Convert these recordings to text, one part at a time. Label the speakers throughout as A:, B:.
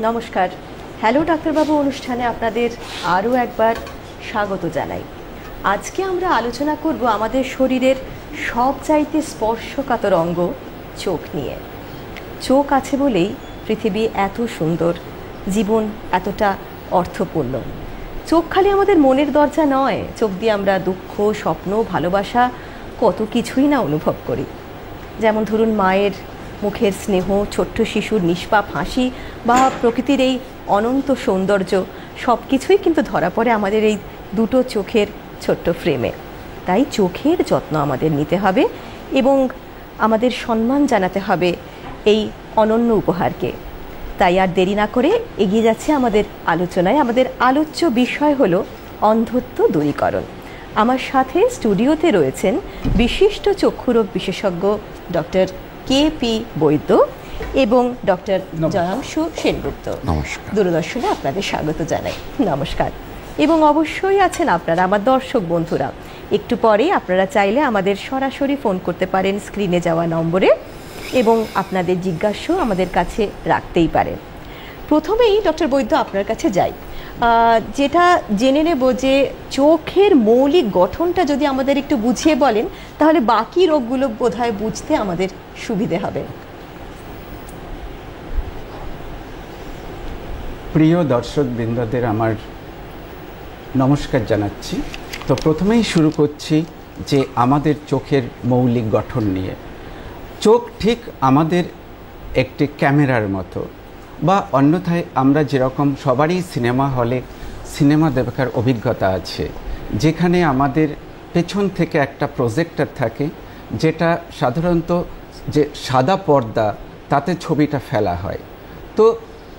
A: নমস্কার। হ্যালো ডাক্তারবাবু অনুষ্ঠানে আপনাদের আরও একবার স্বাগত জানাই। আজকে আমরা আলোচনা করব আমাদের শরীরের সবচাইতে স্পর্শকাতর অঙ্গ চোখ নিয়ে। চোখ আছে বলেই পৃথিবী এত সুন্দর, জীবন এতটা অর্থপূর্ণ। চোখ খালি আমাদের মনের দরজা নয়, চোখ দিয়ে আমরা দুঃখ, স্বপ্ন, ভালোবাসা কত কিছুই না অনুভব করি। যেমন ধরুন মায়ের মুখের স্নেহ, ছোট্ট শিশুর নিষ্পাপ হাসি বা প্রকৃতির এই অনন্ত সৌন্দর্য সব কিছুই কিন্তু ধরা পড়ে আমাদের এই দুটো চোখের ছোট্ট ফ্রেমে। তাই চোখের যত্ন আমাদের নিতে হবে এবং আমাদের সম্মান জানাতে হবে এই অনন্য উপহারকে। তাই আর দেরি না করে এগিয়ে যাচ্ছে আমাদের আলোচনায়। আমাদের আলোচ্য বিষয় হলো অন্ধত্ব দূরীকরণ। আমার সাথে স্টুডিওতে রয়েছেন বিশিষ্ট চক্ষুরোগ বিশেষজ্ঞ ডক্টর কে.পি. বৈদ্য এবং ডক্টর জয়াংশু সেনগুপ্ত।
B: নমস্কার।
A: দূরদর্শনে আপনাদের স্বাগত জানাই। নমস্কার। এবং অবশ্যই আছেন আপনারা আমার দর্শক বন্ধুরা। একটু পরে আপনারা চাইলে আমাদের সরাসরি ফোন করতে পারেন স্ক্রিনে যাওয়া নম্বরে এবং আপনাদের জিজ্ঞাসা আমাদের কাছে রাখতেই পারেন। প্রথমেই ডক্টর বৈদ্য আপনার কাছে যাই, যেটা জেনে নেব যে চোখের মৌলিক গঠনটা যদি আমাদের একটু বুঝিয়ে বলেন তাহলে বাকি রোগগুলো বোধহয় বুঝতে আমাদের সুবিধে হবে।
B: প্রিয় দর্শকবৃন্দদের আমার নমস্কার জানাচ্ছি। তো প্রথমেই শুরু করছি যে আমাদের চোখের মৌলিক গঠন নিয়ে। চোখ ঠিক আমাদের একটি ক্যামেরার মতো, বা অন্যথায় আমরা যেরকম সবারই সিনেমা হলে সিনেমা দেখার অভিজ্ঞতা আছে, যেখানে আমাদের পেছন থেকে একটা প্রজেক্টর থাকে, যেটা সাধারণত যে সাদা পর্দা তাতে ছবিটা ফেলা হয়। তো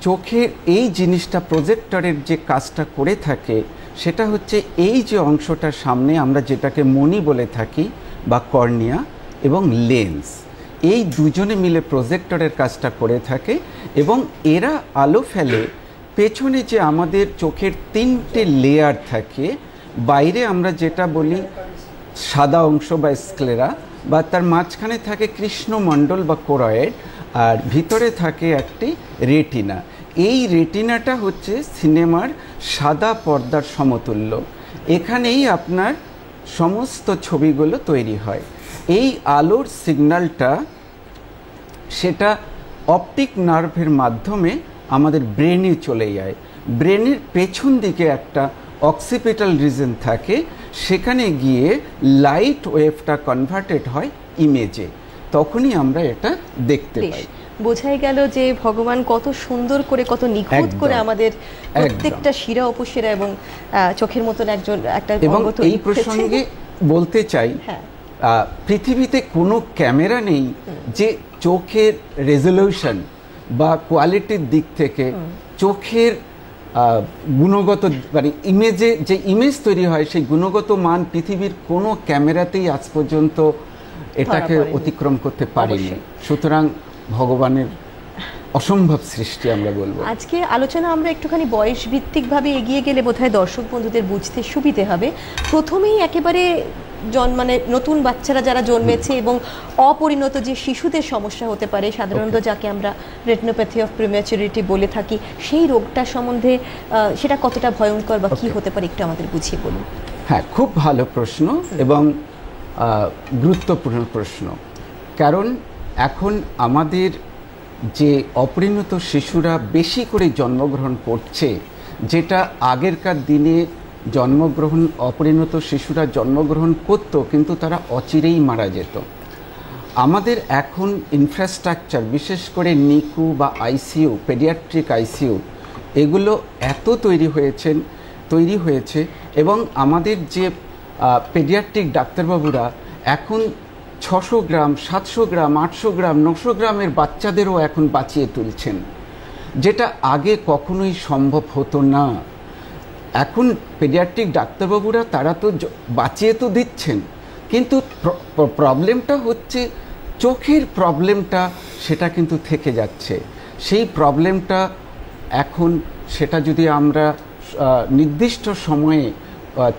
B: চোখের এই জিনিসটা প্রজেক্টরের যে কাজটা করে থাকে সেটা হচ্ছে এই যে অংশটার সামনে আমরা যেটাকে মণি বলে থাকি বা কর্নিয়া এবং লেন্স, এই দুজনে মিলে প্রজেক্টরের কাজটা করে থাকে এবং এরা আলো ফেলে পেছনে যে আমাদের চোখের তিনটে লেয়ার থাকে। বাইরে আমরা যেটা বলি সাদা অংশ বা স্ক্লেরা, বা তার মাঝখানে থাকে কৃষ্ণমণ্ডল বা কোরয়েড, আর ভিতরে থাকে একটি রেটিনা। এই রেটিনাটা হচ্ছে সিনেমার সাদা পর্দার সমতুল্য। এখানেই আপনার সমস্ত ছবিগুলো তৈরি হয়। এই আলোর সিগন্যালটা সেটা অপটিক নার্ভের মাধ্যমে আমাদের ব্রেনে চলে যায়। ব্রেনের পেছন দিকে একটা অক্সিপিটাল রিজন থাকে, সেখানে গিয়ে লাইট ওয়েভটা কনভার্টেড হয় ইমেজে, তখনই আমরা এটা দেখতে পাই।
A: বোঝাই গেল যে ভগবান কত সুন্দর করে, কত নিখুঁত করে আমাদের প্রত্যেকটা শিরা উপশিরা এবং চোখের মতন একটা
B: এবং এই প্রসঙ্গে বলতে চাই, পৃথিবীতে কোনো ক্যামেরা নেই যে চোখের রেজলিউশন বা কোয়ালিটির দিক থেকে চোখের গুণগত মানে ইমেজে যে ইমেজ তৈরি হয় সেই গুণগত মান পৃথিবীর কোনো ক্যামেরাতেই আজ পর্যন্ত এটাকে অতিক্রম করতে পারেনি। সুতরাং ভগবানের অসম্ভব সৃষ্টি আমরা বলবো।
A: আজকে আলোচনা আমরা একটুখানি বয়স ভিত্তিকভাবে এগিয়ে গেলে বোধহয় দর্শক বন্ধুদের বুঝতে সুবিধে হবে। প্রথমেই একেবারে মানে নতুন বাচ্চারা যারা জন্মেছে এবং অপরিণত যে শিশুদের সমস্যা হতে পারে সাধারণত, যাকে আমরা রেটিনোপ্যাথি অফ প্রিম্যাচুরিটি বলে থাকি, সেই রোগটা সম্বন্ধে সেটা কতটা ভয়ঙ্কর বা কী হতে পারে একটু আমাদের বুঝিয়ে বলুন।
B: হ্যাঁ, খুব ভালো প্রশ্ন এবং গুরুত্বপূর্ণ প্রশ্ন। কারণ এখন আমাদের যে অপরিণত শিশুরা বেশি করে জন্মগ্রহণ করছে, যেটা আগেরকার দিনে অপরিণত শিশুরা জন্মগ্রহণ করত কিন্তু তারা অচিরেই মারা যেত। আমাদের এখন ইনফ্রাস্ট্রাকচার, বিশেষ করে নিকু বা আইসিইউ, পেডিয়াট্রিক আইসিইউ, এগুলো এত তৈরি হয়েছে এবং আমাদের যে পেডিয়াট্রিক ডাক্তারবাবুরা এখন 600 গ্রাম, 700 গ্রাম, 800 গ্রাম, 900 গ্রামের বাচ্চাদেরও এখন বাঁচিয়ে তুলছেন, যেটা আগে কখনোই সম্ভব হতো না। এখন পেডিয়াট্রিক ডাক্তারবাবুরা তারা তো বাঁচিয়ে তো দিচ্ছেন, কিন্তু প্রবলেমটা হচ্ছে চোখের প্রবলেমটা, সেটা কিন্তু থেকে যাচ্ছে। সেই প্রবলেমটা এখন সেটা যদি আমরা নির্দিষ্ট সময়ে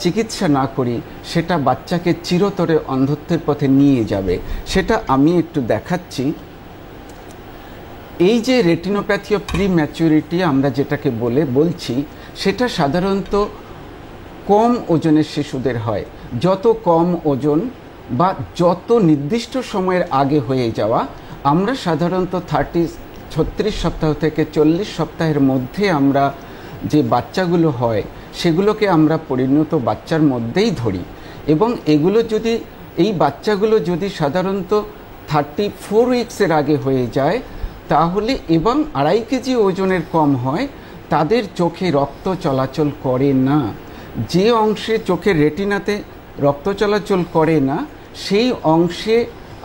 B: চিকিৎসা না করি, সেটা বাচ্চাকে চিরতরে অন্ধত্বের পথে নিয়ে যাবে। সেটা আমি একটু দেখাচ্ছি। এই যে রেটিনোপ্যাথি অফ প্রি ম্যাচুরিটি আমরা যেটাকে বলছি, সেটা সাধারণত কম ওজনের শিশুদের হয়। যত কম ওজন বা যত নির্দিষ্ট সময়ের আগে হয়ে যাওয়া, আমরা সাধারণত 36 সপ্তাহ থেকে 40 সপ্তাহের মধ্যে আমরা যে বাচ্চাগুলো হয় সেগুলোকে আমরা পরিণত বাচ্চার মধ্যেই ধরি। এবং এই বাচ্চাগুলো যদি সাধারণত 34 উইক্সের আগে হয়ে যায় তাহলে, এবং 2.5 কেজি ওজনের কম হয়, তাদের চোখে রক্ত চলাচল করে না। যে অংশে চোখের রেটিনাতে রক্ত চলাচল করে না সেই অংশে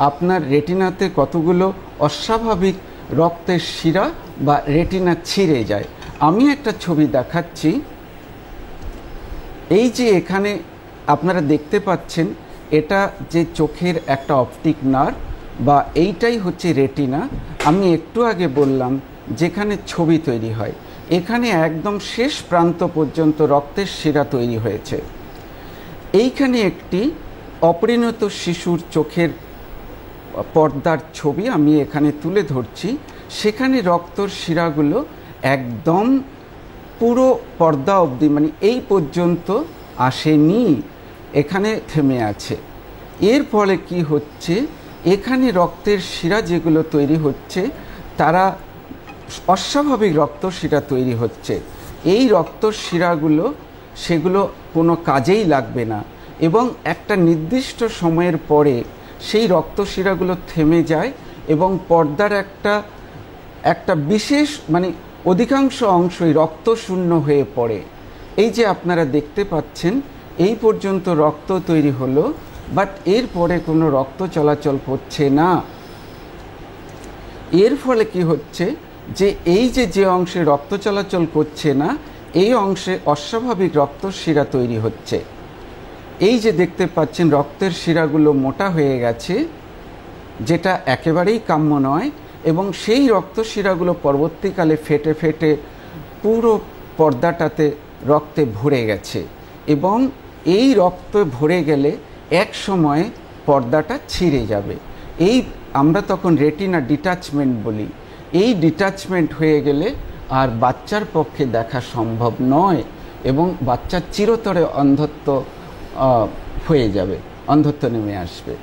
B: আপনার রেটিনাতে কতগুলো অস্বাভাবিক রক্তের শিরা বা রেটিনা ছিঁড়ে যায়। আমি একটা ছবি দেখাচ্ছি। এই যে এখানে আপনারা দেখতে পাচ্ছেন, এটা যে চোখের একটা অপটিক নার্ভ বা এইটাই হচ্ছে রেটিনা। আমি একটু আগে বললাম যেখানে ছবি তৈরি হয়, এখানে একদম শেষ প্রান্ত পর্যন্ত রক্তের শিরা তৈরি হয়েছে। এইখানে একটি অপরিণত শিশুর চোখের পর্দার ছবি আমি এখানে তুলে ধরছি। সেখানে রক্তর শিরাগুলো একদম পুরো পর্দা অবধি, মানে এই পর্যন্ত আসেনি, এখানে থেমে আছে। এর ফলে কি হচ্ছে, এখানে রক্তের শিরা যেগুলো তৈরি হচ্ছে তারা অস্বাভাবিক রক্ত শিরা তৈরি হচ্ছে। এই রক্ত শিরাগুলো সেগুলো কোনো কাজেই লাগবে না এবং একটা নির্দিষ্ট সময়ের পরে সেই রক্ত শিরাগুলো থেমে যায় এবং পর্দার একটা বিশেষ, মানে অধিকাংশ অংশই রক্তশূন্য হয়ে পড়ে। এই যে আপনারা দেখতে পাচ্ছেন, এই পর্যন্ত রক্ত তৈরি হলো, বাট এর পরে কোনো রক্ত চলাচল করছে না। এর ফলে কি হচ্ছে যে যে অংশে রক্ত চলাচল করছে না এই অংশে অস্বাভাবিক রক্ত শিরা তৈরি হচ্ছে। এই যে দেখতে পাচ্ছেন রক্তের শিরাগুলো মোটা হয়ে গেছে, যেটা একেবারেই কাম্য নয়, এবং সেই রক্ত শিরাগুলো পরবর্তীকালে ফেটে ফেটে পুরো পর্দাটাতে রক্তে ভরে গেছে এবং এই রক্ত ভরে গেলে এক সময় পর্দাটা ছিঁড়ে যাবে। এই আমরা তখন রেটিনা ডিটাচমেন্ট বলি। এই ডিটাচমেন্ট হয়ে গেলে আর বাচ্চার পক্ষে দেখা সম্ভব নয় এবং বাচ্চার চিরতরে অন্ধত্ব হয়ে যাবে, অন্ধত্ব নেমে আসবে।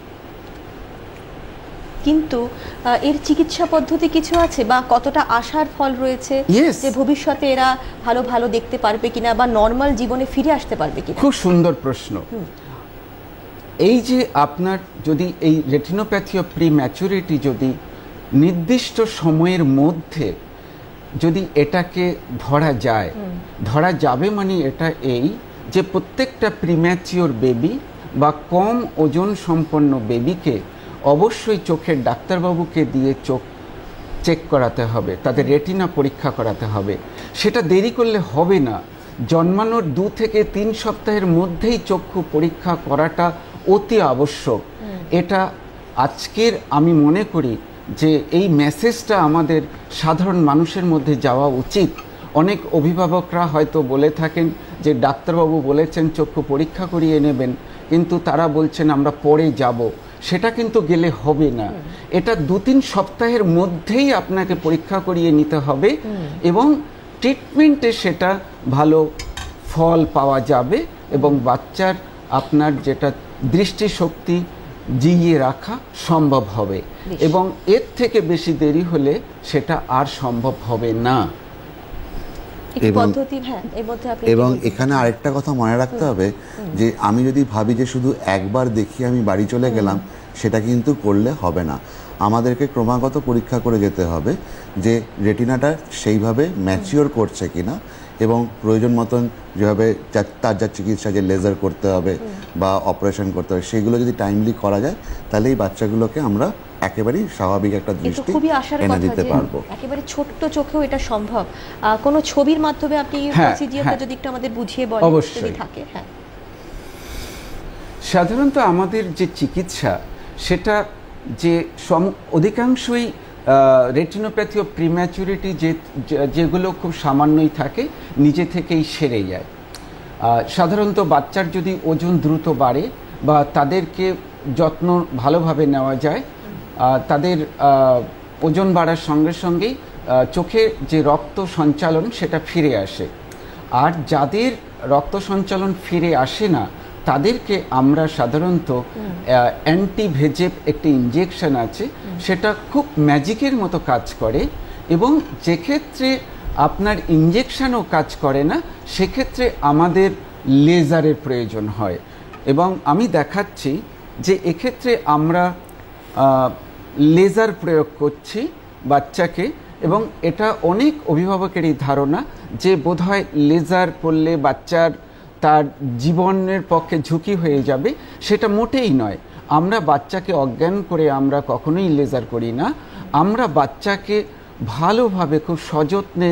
A: কিন্তু এর চিকিৎসা পদ্ধতি কিছু আছে বা কতটা আশার ফল রয়েছে যে ভবিষ্যতে এরা ভালো ভালো দেখতে পারবে কিনা বা নর্মাল জীবনে ফিরে আসতে পারবে কিনা?
B: খুব সুন্দর প্রশ্ন। এই যে আপনার যদি এই রেটিনোপ্যাথি অফ প্রি ম্যাচুরিটি যদি নির্দিষ্ট সময়ের মধ্যে যদি এটাকে ধরা যাবে, মানে এটা এই যে প্রত্যেকটা প্রিম্যাচিওর বেবি বা কম ওজন সম্পন্ন বেবিকে অবশ্যই চোখের ডাক্তারবাবুকে দিয়ে চোখ চেক করাতে হবে, তাদের রেটিনা পরীক্ষা করাতে হবে। সেটা দেরি করলে হবে না। জন্মানোর 2 থেকে 3 সপ্তাহের মধ্যেই চক্ষু পরীক্ষা করাটা অতি আবশ্যক। এটা আজকের আমি মনে করি যে এই মেসেজটা আমাদের সাধারণ মানুষের মধ্যে যাওয়া উচিত। অনেক অভিভাবকরা হয়তো বলে থাকেন যে ডাক্তারবাবু বলেছেন চক্ষু পরীক্ষা করিয়ে নেবেন, কিন্তু তারা বলছেন আমরা পরে যাব। সেটা কিন্তু গেলে হবে না। এটা 2-3 সপ্তাহের মধ্যেই আপনাকে পরীক্ষা করিয়ে নিতে হবে এবং ট্রিটমেন্টে সেটা ভালো ফল পাওয়া যাবে এবং বাচ্চার আপনার যেটা দৃষ্টিশক্তি জিইয়ে রাখা সম্ভব হবে এবং এর থেকে বেশি দেরি হলে সেটা আর সম্ভব হবে না।
C: এবং এখানে আরেকটা কথা মনে রাখতে হবে যে আমি যদি ভাবি যে শুধু একবার দেখি আমি বাড়ি চলে গেলাম, সেটা কিন্তু করলে হবে না। আমাদেরকে ক্রমাগত পরীক্ষা করে যেতে হবে যে রেটিনাটা সেইভাবে ম্যাচিওর করছে কিনা এবং প্রয়োজন মতন যেভাবে তার যা চিকিৎসা, যে লেজার করতে হবে বা অপারেশন করতে হবে, সেগুলো যদি টাইমলি করা যায় তাহলে এই বাচ্চাগুলোকে আমরা একেবারেই স্বাভাবিক একটা দৃষ্টি এনে দিতে পারবো।
A: একেবারে ছোট্ট চোখেও এটা সম্ভব। কোনো ছবির মাধ্যমে আপনি প্রসিডিউরটা যদি একটু আমাদের বুঝিয়ে বলেন যদি থাকে। হ্যাঁ,
B: সাধারণত আমাদের যে চিকিৎসা সেটা যে অধিকাংশই রেটিনোপ্যাথি অফ প্রিম্যাচুরিটি যেগুলো খুব সামান্যই থাকে, নিজে থেকেই সেরে যায়। সাধারণত বাচ্চার যদি ওজন দ্রুত বাড়ে বা তাদেরকে যত্ন ভালোভাবে নেওয়া যায়, তাদের ওজন বাড়ার সঙ্গে সঙ্গেই চোখে যে রক্ত সঞ্চালন সেটা ফিরে আসে। আর যাদের রক্ত সঞ্চালন ফিরে আসে না তাদেরকে আমরা সাধারণত অ্যান্টিভেজেপ একটি ইনজেকশন আছে, সেটা খুব ম্যাজিকের মতো কাজ করে। এবং যেক্ষেত্রে আপনার ইনজেকশনও কাজ করে না সেক্ষেত্রে আমাদের লেজারের প্রয়োজন হয়। এবং আমি দেখাচ্ছি যে এক্ষেত্রে আমরা লেজার প্রয়োগ করছি বাচ্চাকে, এবং এটা অনেক অভিভাবকেরই ধারণা যে বোধহয় লেজার করলে বাচ্চার তার জীবনের পক্ষে ঝুঁকি হয়ে যাবে। সেটা মোটেই নয়। আমরা বাচ্চাকে অজ্ঞান করে আমরা কখনোই লেজার করি না। আমরা বাচ্চাকে ভালোভাবে খুব সযত্নে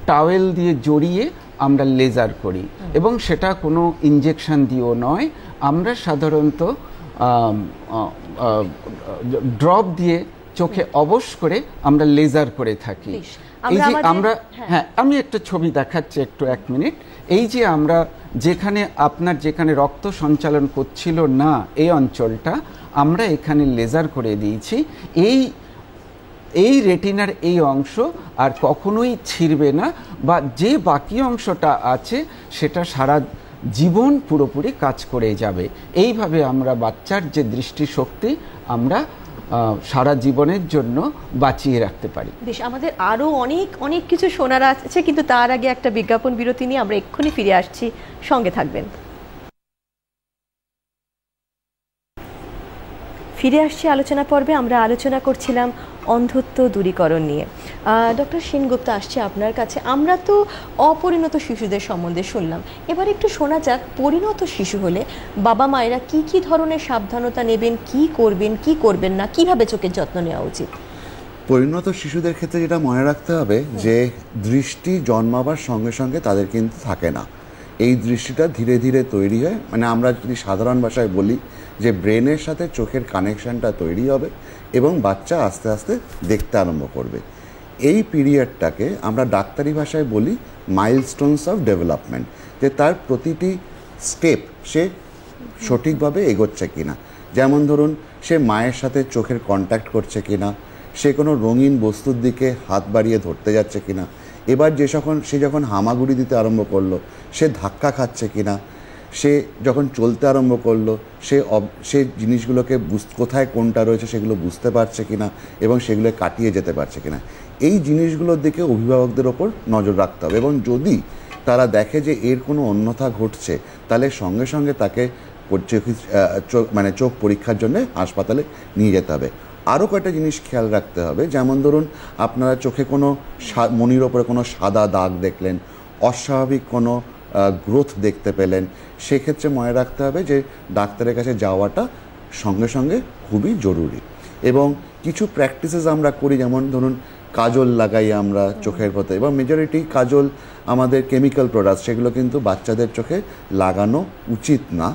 B: টাওয়েল দিয়ে জড়িয়ে আমরা লেজার করি, এবং সেটা কোনো ইনজেকশন দিয়েও নয়। আমরা সাধারণত ড্রপ দিয়ে চোখে অবশ করে আমরা লেজার করে থাকি। এই যে আমরা, হ্যাঁ আমি একটা ছবি দেখাচ্ছি একটু, 1 মিনিট। এই যে আমরা যেখানে রক্ত সঞ্চালন করছিল না এই অঞ্চলটা আমরা এখানে লেজার করে দিয়েছি। এই রেটিনার এই অংশ আর কখনোই ছিঁড়বে না, বা যে বাকি অংশটা আছে সেটা সারা জীবন পুরোপুরি কাজ করে যাবে। এইভাবে আমরা বাচ্চার যে দৃষ্টিশক্তি আমরা সারা জীবনের জন্য বাঁচিয়ে রাখতে পারি।
A: বেশ, আমাদের আরও অনেক কিছু শোনার আছে, কিন্তু তার আগে একটা বিজ্ঞাপন বিরতি নিয়ে আমরা এক্ষুনি ফিরে আসছি, সঙ্গে থাকবেন। ফিরে আসছি আলোচনা পর্বে। আমরা আলোচনা করছিলাম অন্ধত্ব দূরীকরণ নিয়ে। ডক্টর সেনগুপ্ত, আসছে আপনার কাছে। আমরা তো অপরিণত শিশুদের সম্বন্ধে শুনলাম, এবার একটু শোনা যাক পরিণত শিশু হলে বাবা মায়েরা কি কি ধরনের সাবধানতা নেবেন, কি করবেন কি করবেন না, কিভাবে চোখের যত্ন নেওয়া উচিত।
C: পরিণত শিশুদের ক্ষেত্রে যেটা মনে রাখতে হবে যে দৃষ্টি জন্মাবার সঙ্গে সঙ্গে তাদের কিন্তু থাকে না। এই দৃষ্টিটা ধীরে ধীরে তৈরি হয়। মানে আমরা যদি সাধারণ ভাষায় বলি যে ব্রেনের সাথে চোখের কানেকশানটা তৈরি হবে এবং বাচ্চা আস্তে আস্তে দেখতে আরম্ভ করবে। এই পিরিয়ডটাকে আমরা ডাক্তারি ভাষায় বলি মাইলস্টোনস অফ ডেভেলপমেন্ট, যে তার প্রতিটি স্টেপ সে সঠিকভাবে এগোচ্ছে কিনা। যেমন ধরুন, সে মায়ের সাথে চোখের কন্ট্যাক্ট করছে কিনা, সে কোনো রঙিন বস্তুর দিকে হাত বাড়িয়ে ধরতে যাচ্ছে কিনা, এবার সে যখন হামাগুড়ি দিতে আরম্ভ করলো সে ধাক্কা খাচ্ছে কিনা, সে যখন চলতে আরম্ভ করলো সে জিনিসগুলোকে কোথায় কোনটা রয়েছে সেগুলো বুঝতে পারছে কিনা এবং সেগুলো কাটিয়ে যেতে পারছে কিনা। এই জিনিসগুলোর দিকে অভিভাবকদের ওপর নজর রাখতে হবে, এবং যদি তারা দেখে যে এর কোনো অন্যথা ঘটছে তাহলে সঙ্গে সঙ্গে তাকে চোখ পরীক্ষার জন্য হাসপাতালে নিয়ে যেতে হবে। আরও কয়েকটা জিনিস খেয়াল রাখতে হবে, যেমন ধরুন আপনারা চোখে কোনো মনির ওপরে কোনো সাদা দাগ দেখলেন, অস্বাভাবিক কোনো গ্রোথ দেখতে পেলেন, সেক্ষেত্রে মনে রাখতে হবে যে ডাক্তারের কাছে যাওয়াটা সঙ্গে সঙ্গে খুবই জরুরি। এবং কিছু প্র্যাকটিসেস আমরা করি, যেমন ধরুন কাজল লাগাই আমরা চোখের পথে, এবং মেজরিটি কাজল আমাদের কেমিক্যাল প্রোডাক্ট, সেগুলো কিন্তু বাচ্চাদের চোখে লাগানো উচিত না,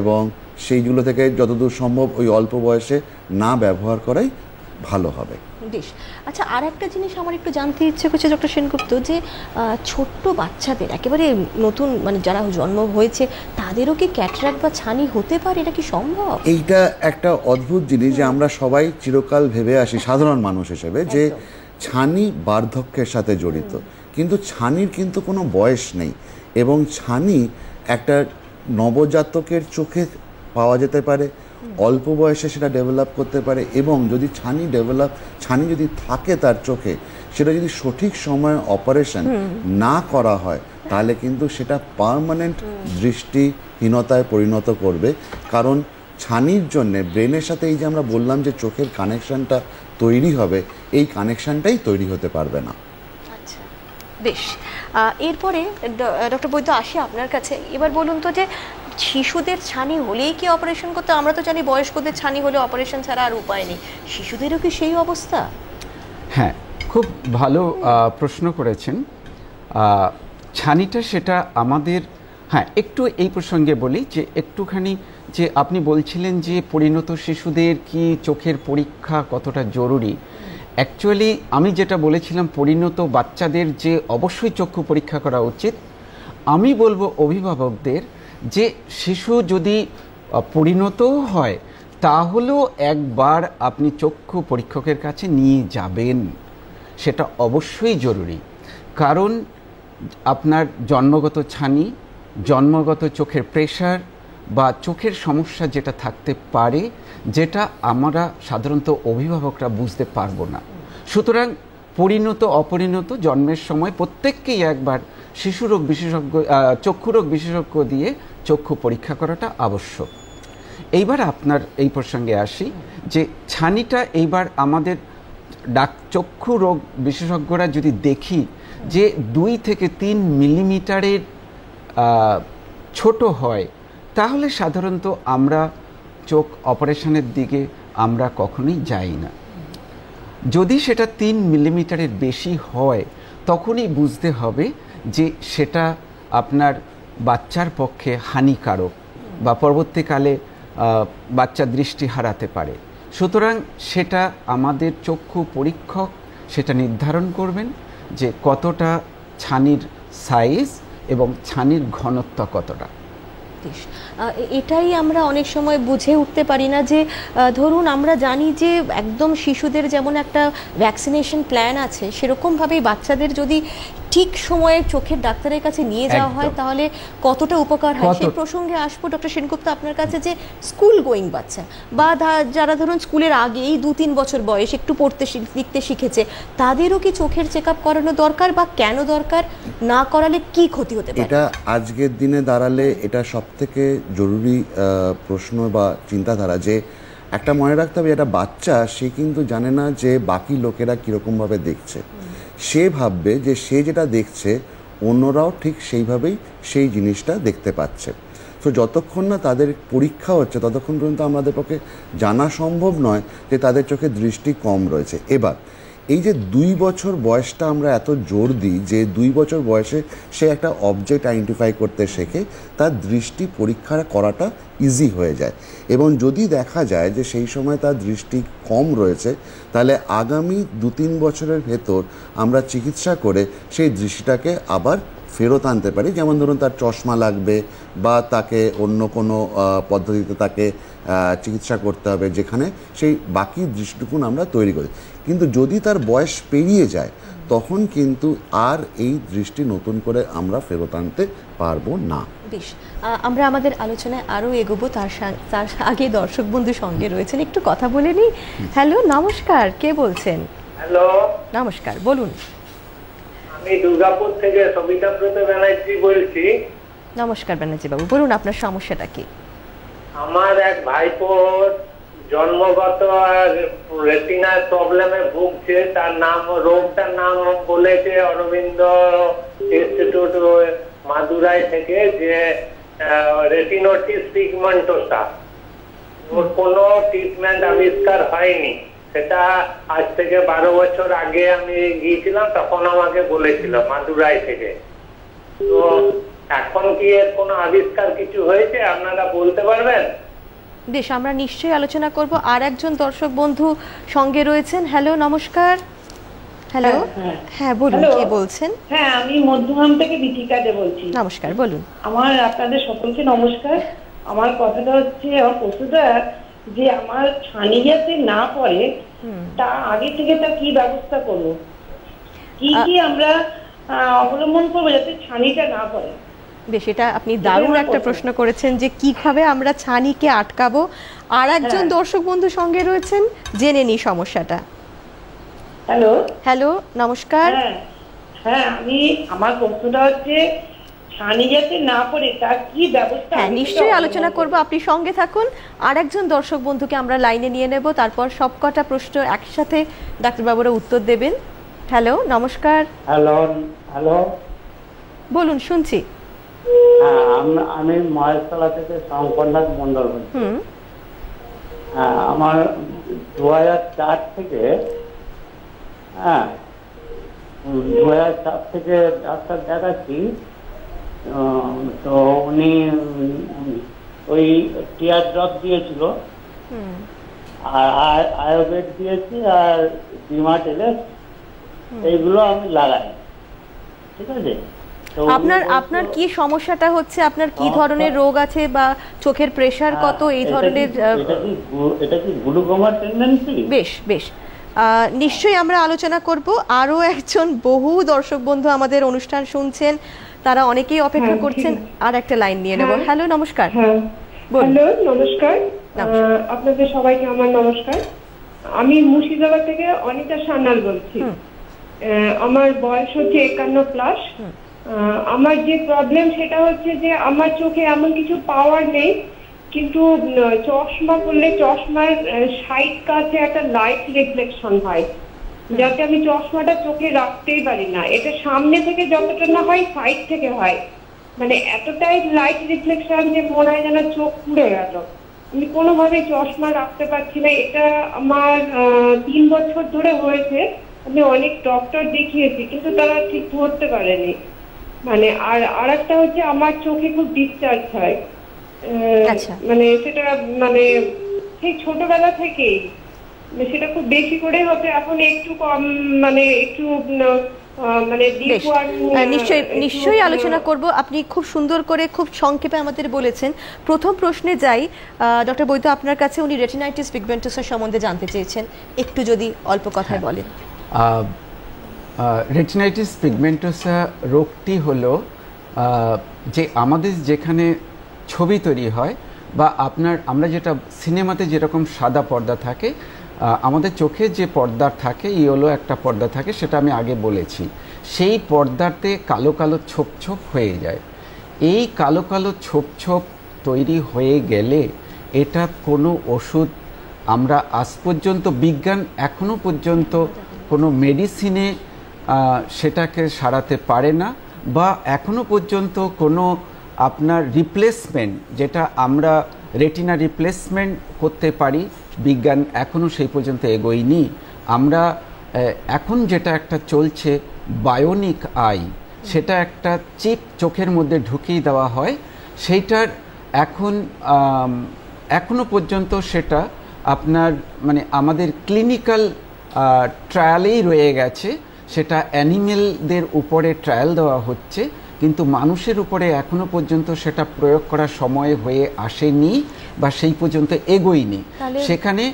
C: এবং সেইগুলো থেকে যতদূর সম্ভব ওই অল্প বয়সে না ব্যবহার করাই ভালো হবে।
A: বেশ, আচ্ছা, আর একটা জিনিস আমার একটু জানতে ইচ্ছে করছে ডক্টর সেনগুপ্ত, যে ছোট্ট বাচ্চাদের একেবারে নতুন মানে যারা জন্ম হয়েছে তাদেরও কি ক্যাটারাক্ট বা ছানি হতে পারে? এটা কি সম্ভব?
C: এইটা একটা অদ্ভুত জিনিস যে আমরা সবাই চিরকাল ভেবে আসি সাধারণ মানুষ হিসেবে যে ছানি বার্ধক্যের সাথে জড়িত, কিন্তু ছানির কিন্তু কোনো বয়স নেই, এবং ছানি একটা নবজাতকের চোখে পাওয়া যেতে পারে, অল্প বয়সে সেটা ডেভেলপ করতে পারে, এবং যদি ছানি যদি থাকে তার চোখে, সেটা যদি সঠিক সময়ে অপারেশন না করা হয় তাহলে কিন্তু সেটা পার্মানেন্ট দৃষ্টিহীনতায় পরিণত করবে। কারণ ছানির জন্যে ব্রেনের সাথে এই যে আমরা বললাম যে চোখের কানেকশানটা তৈরি হবে, এই কানেকশানটাই তৈরি হতে পারবে না।
A: আচ্ছা, বেশ, এরপরে ডক্টর বৈদ্য আসি আপনার কাছে। এবার বলুন তো, যে শিশুদের ছানি হলেই কি অপারেশন করতে? আমরা তো জানি বয়স্কদের ছানি হলে অপারেশন ছাড়া আর উপায় নেই, শিশুদেরও কি সেই অবস্থা?
B: হ্যাঁ, খুব ভালো প্রশ্ন করেছেন। ছানিটা সেটা আমাদের, হ্যাঁ একটু এই প্রসঙ্গে বলি যে একটুখানি, যে আপনি বলছিলেন যে পরিণত শিশুদের কি চোখের পরীক্ষা কতটা জরুরি। অ্যাকচুয়ালি আমি যেটা বলেছিলাম পরিণত বাচ্চাদের যে অবশ্যই চক্ষু পরীক্ষা করা উচিত, আমি বলবো অভিভাবকদের যে শিশু যদি পরিণতও হয় তাহলেও একবার আপনি চক্ষু পরীক্ষকের কাছে নিয়ে যাবেন, সেটা অবশ্যই জরুরি। কারণ আপনার জন্মগত ছানি, জন্মগত চোখের প্রেশার বা চোখের সমস্যা যেটা থাকতে পারে, যেটা আমরা সাধারণত অভিভাবকরা বুঝতে পারবো না। সুতরাং পরিণত অপরিণত জন্মের সময় প্রত্যেককেই একবার শিশুরোগ বিশেষজ্ঞ, চক্ষুরোগ বিশেষজ্ঞ দিয়ে চক্ষু পরীক্ষা করাটা আবশ্যক। এইবার আপনার এই প্রসঙ্গে আসি যে ছানিটা এইবার আমাদের চক্ষু রোগ বিশেষজ্ঞরা যদি দেখি যে 2 থেকে 3 মিলিমিটারের ছোট হয়, তাহলে সাধারণত আমরা চোখ অপারেশনের দিকে আমরা কখনোই যাই না। যদি সেটা 3 মিলিমিটারের বেশি হয়, তখনই বুঝতে হবে যে সেটা আপনার বাচ্চার পক্ষে হানিকারক বা পরবর্তীকালে বাচ্চা দৃষ্টি হারাতে পারে। সুতরাং সেটা আমাদের চক্ষু পরীক্ষক সেটা নির্ধারণ করবেন যে কতটা ছানির সাইজ এবং ছানির ঘনত্ব কতটা।
A: এটাই আমরা অনেক সময় বুঝে উঠতে পারি না যে ধরুন আমরা জানি যে একদম শিশুদের যেমন একটা ভ্যাকসিনেশন প্ল্যান আছে, সেরকমভাবেই বাচ্চাদের যদি ঠিক সময়ে চোখের ডাক্তারের কাছে নিয়ে যাওয়া হয় তাহলে কতটা উপকার হয়। সেই প্রসঙ্গে আসবো ডক্টর সেনগুপ্ত আপনার কাছে, যে স্কুল গোয়িং বাচ্চা বা যারা ধরুন স্কুলের আগে এই 2-3 বছর বয়স একটু পড়তে লিখতে শিখেছে, তাদেরও কি চোখের চেক আপ করানো দরকার বা কেন দরকার? না করালে কি ক্ষতি হতে পারে?
C: এটা আজকের দিনে দাঁড়ালে এটা সবথেকে জরুরি প্রশ্ন বা চিন্তাধারা, যে একটা মনে রাখতে হবে এটা বাচ্চা, সে কিন্তু জানে না যে বাকি লোকেরা কীরকমভাবে দেখছে। সে ভাববে যে সে যেটা দেখছে অন্যরাও ঠিক সেইভাবেই সেই জিনিসটা দেখতে পাচ্ছে। তো যতক্ষণ না তাদের পরীক্ষা হচ্ছে ততক্ষণ পর্যন্ত আমাদের পক্ষে জানা সম্ভব নয় যে তাদের চোখে দৃষ্টি কম রয়েছে। এবার এই যে 2 বছর বয়সটা আমরা এত জোর দিই, যে 2 বছর বয়সে সে একটা অবজেক্ট আইডেন্টিফাই করতে শেখে, তার দৃষ্টি পরীক্ষা করাটা ইজি হয়ে যায়। এবং যদি দেখা যায় যে সেই সময় তার দৃষ্টি কম রয়েছে, তাহলে আগামী 2-3 বছরের ভেতর আমরা চিকিৎসা করে সেই দৃষ্টিটাকে আবার ফেরত আনতে পারি। যেমন ধরুন তার চশমা লাগবে বা তাকে অন্য কোনো পদ্ধতিতে তাকে চিকিৎসা করতে হবে, যেখানে সেই বাকি দৃষ্টিটুকুন আমরা তৈরি করি। কিন্তু যদি তার বয়স পেরিয়ে যায়, তখন কিন্তু আর এই দৃষ্টি নতুন করে আমরা ফেরত আনতে পারবো না।
A: বেশ, আমরা আমাদের আলোচনায় আরও এগোবো, তার আগে দর্শক বন্ধু সঙ্গে রয়েছেন, একটু কথা বলে নিই। হ্যালো, নমস্কার, কে বলছেন?
D: হ্যালো,
A: নমস্কার, বলুন।
D: আমি দুর্গাপুর থেকে সবিতাব্রত ব্যানার্জি বলছি।
A: নমস্কার ব্যানার্জি বাবু, বলুন আপনার সমস্যাটা কি?
D: আমার এক ভাইপোর জন্মগত রেটিনার প্রবলেমে ভুগছে। তার নাম, রোগটার নাম বলেছে অরবিন্দ ইনস্টিটিউট মাদুরাই থেকে, যে রেটিনোটিস পিগমেন্টোসা। ওর কোনো ট্রিটমেন্ট আবিষ্কার হয়নি। সেটা আজ থেকে 12 বছর আগে আমি গিয়েছিলাম, তখন আমাকে বলেছিল মাদুরাই থেকে। তো এখন কি এর কোনো আবিষ্কার কিছু হয়েছে, আপনারা বলতে পারবেন?
A: বেশ, আমরা নিশ্চয়ই আলোচনা করব। আর একজন দর্শক বন্ধু সঙ্গে রয়েছেন। হ্যালো, নমস্কার। হ্যালো, হ্যাঁ বলুন, কে বলছেন?
E: হ্যাঁ, আমি মধ্যগ্রাম থেকে দীপিকা দে বলছি।
A: নমস্কার, বলুন।
E: আমার আপনাদের সকলকে নমস্কার। আমার কথাটা হচ্ছে, আমার প্রশ্নটা যে আমার ছানি যাতে না পড়ে, তা আগে থেকে তার কি ব্যবস্থা করব, কি কি আমরা অবলম্বন করবো যাতে ছানিটা না পড়ে?
A: বেশ, এটা আপনি দারুণ একটা প্রশ্ন করেছেন যে কিভাবে আমরা ছানিকে আটকাবো। আর একজন দর্শক বন্ধু সঙ্গে রয়েছেন, জেনে নি সমস্যাটা।
E: হ্যালো,
A: হ্যালো, নমস্কার।
E: হ্যাঁ, আমার প্রশ্নটা হচ্ছে ছানি যাতে না পড়ে তার কি ব্যবস্থা?
A: হ্যাঁ, নিশ্চয়ই আলোচনা করব, আপনি সঙ্গে থাকুন। আর একজন দর্শক বন্ধুকে আমরা লাইনে নিয়ে নেব, তারপর সবকটা প্রশ্ন একসাথে ডাক্তারবাবুরা উত্তর দেবেন। হ্যালো, নমস্কার।
F: হ্যালো হ্যালো,
A: বলুন, শুনছি।
F: হ্যাঁ, আমি মহেশতলা থেকে শঙ্করনাথ মন্ডল বলছি। হ্যাঁ, আমার 2004 থেকে 2004 থেকে ডাক্তার দেখাচ্ছি। তো উনি ওই টিয়ার ড্রপ দিয়েছিল, আর আয়োবেট দিয়েছি, আর ডিমাটেলেস, এইগুলো আমি লাগাই। ঠিক আছে,
A: আপনার কি সমস্যাটা হচ্ছে, আপনার কি ধরনের রোগ আছে বা চোখের প্রেসার কত, এই ধরনের?
F: এটা কি গ্লুকোমার টেন্ডেন্সি?
A: বেশ বেশ, নিশ্চয়ই আমরা আলোচনা করব। আরও একজন বহু দর্শক বন্ধু আমাদের অনুষ্ঠান শুনছেন, তারা অনেকেই অপেক্ষা করছেন। আর একটা লাইন নিয়ে নেব। হ্যালো, নমস্কার।
G: হ্যালো, নমস্কার। আপনাদের সবাইকে আমার নমস্কার। আমি মুর্শিদাবাদ থেকে অনিতা সান্যাল বলছি। আমার বয়স হচ্ছে 51+। আমার যে প্রবলেম সেটা হচ্ছে যে আমার চোখে এমন কিছু পাওয়ার নেই, কিন্তু চশমা পরলে চশমার সাইড কাছে একটা লাইট রিফ্লেকশন হয়, যাতে আমি চশমাটা চোখে রাখতেই পারি না। এটা সামনে থেকে যতটা না হয় সাইড থেকে হয়, মানে এতটাই লাইট রিফ্লেকশন যে মনে হয় যেন চোখ পুড়ে গেল। আমি কোনোভাবে চশমা রাখতে পারছি না। এটা আমার 3 বছর ধরে হয়েছে। আমি অনেক ডক্টর দেখিয়েছি, কিন্তু তারা ঠিক ধরতে পারেনি। মানে আর একটা হচ্ছে আমার চোখে খুব ডিসচার্জ হয়, মানে সেটা মানে সেই ছোটবেলা থেকেই, সেটা খুব বেশি করে হতো, এখন একটু কম, মানে একটু মানে
A: নিশ্চয়ই আলোচনা করব। আপনি খুব সুন্দর করে খুব সংক্ষেপে আমাদের বলেছেন। প্রথম প্রশ্নে যাই ডক্টর বৈদ্য আপনার কাছে। উনি রেটিনাইটিস পিগমেন্টোসা সম্বন্ধে জানতে চেয়েছেন, একটু যদি অল্প কথায় বলেন।
B: রেটিনাইটিস পিগমেন্টোসা রোগটি হলো যে আমাদের যেখানে ছবি তৈরি হয় বা আমরা যেটা সিনেমাতে যেরকম সাদা পর্দা থাকে, আমাদের চোখে যে পর্দা থাকে, ইয়েলো একটা পর্দা থাকে, সেটা আমি আগে বলেছি। সেই পর্দাতে কালো কালো ছোপ ছোপ হয়ে যায়। এই কালো কালো ছোপ ছোপ তৈরি হয়ে গেলে এটা কোনো ওষুধ আমরা আজ পর্যন্ত, বিজ্ঞান এখনো পর্যন্ত কোনো মেডিসিনে সেটাকে সারাতে পারে না, বা এখনো পর্যন্ত কোনো আপনার রিপ্লেসমেন্ট, যেটা আমরা রেটিনা রিপ্লেসমেন্ট করতে পারি, বিজ্ঞান এখনও সেই পর্যন্ত এগোয়নি। আমরা এখন যেটা একটা চলছে বায়োনিক আই, সেটা একটা চিপ চোখের মধ্যে ঢুকিয়ে দেওয়া হয়, সেইটার এখনো পর্যন্ত সেটা আপনার মানে আমাদের ক্লিনিক্যাল ট্রায়ালেই রয়ে গেছে। সেটা অ্যানিমেলদের উপরে ট্রায়াল দেওয়া হচ্ছে, কিন্তু মানুষের উপরে এখনো পর্যন্ত সেটা প্রয়োগ করার সময় হয়ে আসেনি বা সেই পর্যন্ত এগোয়নি। সেখানে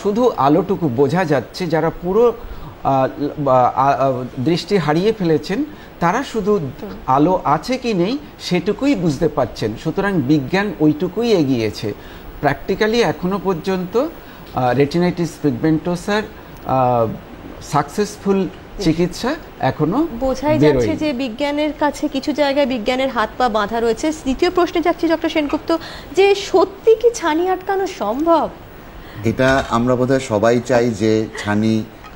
B: শুধু আলোটুকু বোঝা যাচ্ছে। যারা পুরো দৃষ্টি হারিয়ে ফেলেছেন তারা শুধু আলো আছে কি নেই সেটুকুই বুঝতে পাচ্ছেন। সুতরাং বিজ্ঞান ওইটুকুই এগিয়েছে। প্র্যাকটিক্যালি এখনো পর্যন্ত রেটিনাইটিস পিগমেন্টোসার সাকসেসফুল চিকিৎসা এখনো
A: বোঝাই যাচ্ছে যে বিজ্ঞানের কাছে কিছু জায়গায় বিজ্ঞানের হাত পা বাঁধা রয়েছে। দ্বিতীয় প্রশ্নে যাচ্ছি ডক্টর সেনগুপ্ত, যে সত্যি কি ছানি আটকানো সম্ভব?
C: এটা আমরা বোধহয় সবাই চাই যে ছানি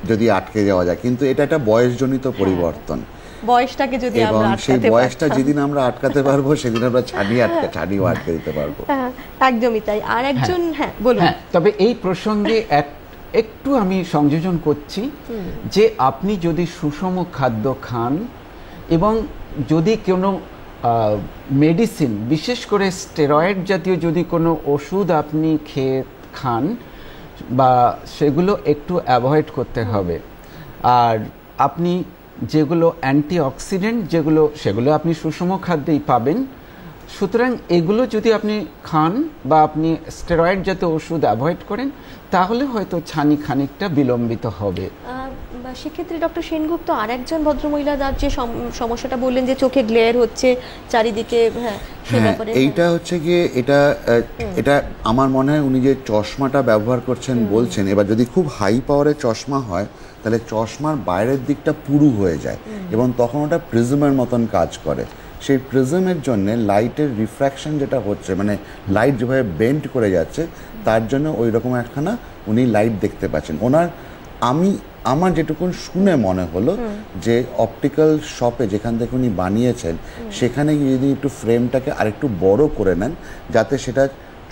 C: যদি আটকে যাওয়া যায়, কিন্তু এটা একটা বয়সজনিত পরিবর্তন।
A: বয়সটাকে যদি আমরা আটকাতে
C: সেই বয়সটা যেদিন আমরা আটকাতে পারবো সেদিন আমরা ছানিও আটকে দিতে পারবো।
A: একদমই তাই। আর একজন বলুন।
B: তবে এই প্রসঙ্গে একটু আমি সংযোজন করছি যে আপনি যদি সুষম খাদ্য খান এবং যদি কোনো মেডিসিন, বিশেষ করে স্টেরয়েড জাতীয় যদি কোনো ওষুধ আপনি খান, বা সেগুলো একটু অ্যাভয়েড করতে হবে। আর আপনি যেগুলো অ্যান্টিঅক্সিডেন্ট সেগুলো আপনি সুষম খাদ্যেই পাবেন। সুতরাং এগুলো যদি আপনি খান বা আপনি স্টেরয়েড জাতীয় ওষুধ অ্যাভয়েড করেন, তাহলে হয়তো ছানি খানিকটা বিলম্বিত হবে।
A: সেক্ষেত্রে ডক্টর সেনগুপ্ত আর একজন ভদ্রমহিলা যে সমস্যাটা বললেন যে চোখে গ্লেয়ার হচ্ছে চারিদিকে,
C: এইটা হচ্ছে গিয়ে এটা আমার মনে হয় উনি যে চশমাটা ব্যবহার করছেন বলছেন, এবার যদি খুব হাই পাওয়ারের চশমা হয় তাহলে চশমার বাইরের দিকটা পুরু হয়ে যায় এবং তখন ওটা প্রিজমের মতন কাজ করে। সেই প্রিজমের জন্য লাইটের রিফ্র্যাকশন যেটা হচ্ছে, মানে লাইট যেভাবে বেন্ড করে যাচ্ছে, তার জন্য ওই রকম একখানা উনি লাইট দেখতে পাচ্ছেন। আমার যেটুকুন শুনে মনে হলো যে অপটিক্যাল শপে যেখান থেকে উনি বানিয়েছেন সেখানে যদি একটু ফ্রেমটাকে আরেকটু বড় করে নেন, যাতে সেটা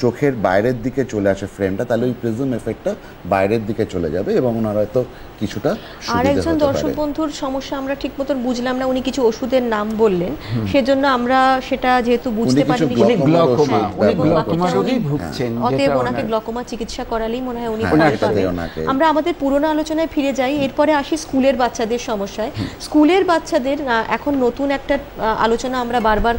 C: চোখের বাইরের দিকে চলে আসে ফ্রেমটা, তাহলে ওই প্রিজম এফেক্টটা বাইরের দিকে চলে যাবে এবং ওনার হয়তো কিছুটা
A: আর
C: সুবিধা
A: একজন
C: হতে
A: দর্শক
C: পারে।
A: বন্ধুর সমস্যা আমরা ঠিক মতন বুঝলাম না, উনি কিছু ওষুধের নাম বললেন, সেজন্য আমরা সেটা যেহেতু বুঝতে
C: উনি কিছু
A: পারিনি,
B: উনি
C: গ্লকোমা
B: গ্লকোমা, উনি
C: ব্যবহার
B: গ্লকোমা
C: করছেন।
B: রোগেই ভুগছেন,
A: অতএব
B: যেটা
A: ওনাকে
B: ওনার-
A: গ্লকোমা চিকিৎসা করালেই মনে হয় উনি
C: হ্যাঁ,
A: ভালো
C: ওনার সাথে
A: পাবেন।
C: ওনাকে।
A: আমরা আমাদের পুরনো আলোচনায় ফিরে যাই, এরপরে আসি স্কুলের বাচ্চাদের সমস্যায়। স্কুলের বাচ্চাদের এখন নতুন একটা আলোচনা আমরা বারবার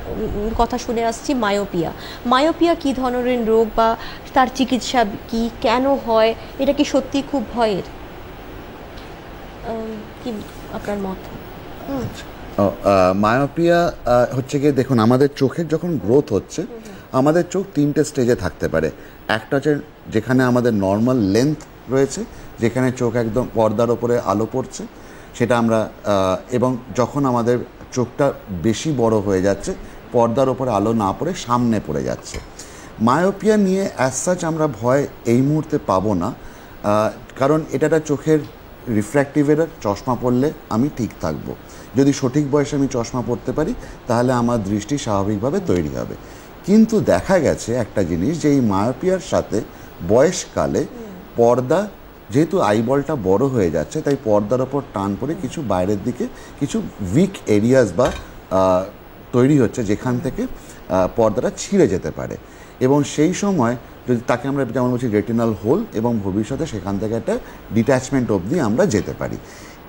A: কথা শুনে আসছি, মায়োপিয়া। মায়োপিয়া কি ধরনের রোগ বা তার চিকিৎসা কি, কেন হয়, এটা কি সত্যি খুব ভয়ের? কি আপনার মত?
C: মায়োপিয়া হচ্ছে গিয়ে, দেখুন আমাদের চোখের যখন গ্রোথ হচ্ছে, আমাদের চোখ 3টে স্টেজে থাকতে পারে। একটা হচ্ছে যেখানে আমাদের নর্মাল লেন্থ রয়েছে, যেখানে চোখ একদম পর্দার ওপরে আলো পড়ছে, সেটা আমরা এবং যখন আমাদের চোখটা বেশি বড় হয়ে যাচ্ছে, পর্দার ওপরে আলো না পড়ে সামনে পড়ে যাচ্ছে। মায়োপিয়া নিয়ে অ্যাজ সাচ আমরা ভয় এই মুহূর্তে পাবো না, কারণ এটা একটা চোখের রিফ্র্যাক্টিভের চশমা পরলে আমি ঠিক থাকবো। যদি সঠিক বয়সে আমি চশমা পরতে পারি তাহলে আমার দৃষ্টি স্বাভাবিকভাবে তৈরি হবে। কিন্তু দেখা গেছে একটা জিনিস, যে এই মায়োপিয়ার সাথে বয়সকালে পর্দা, যেহেতু আইবলটা বড় হয়ে যাচ্ছে, তাই পর্দার ওপর টান পড়ে কিছু বাইরের দিকে কিছু উইক এরিয়াস বা তৈরি হচ্ছে, যেখান থেকে পর্দাটা ছিঁড়ে যেতে পারে। এবং সেই সময় যদি তাকে আমরা যেমন বলছি রেটিনাল হোল, এবং ভবিষ্যতে সেখান থেকে একটা ডিট্যাচমেন্ট অবধি আমরা যেতে পারি।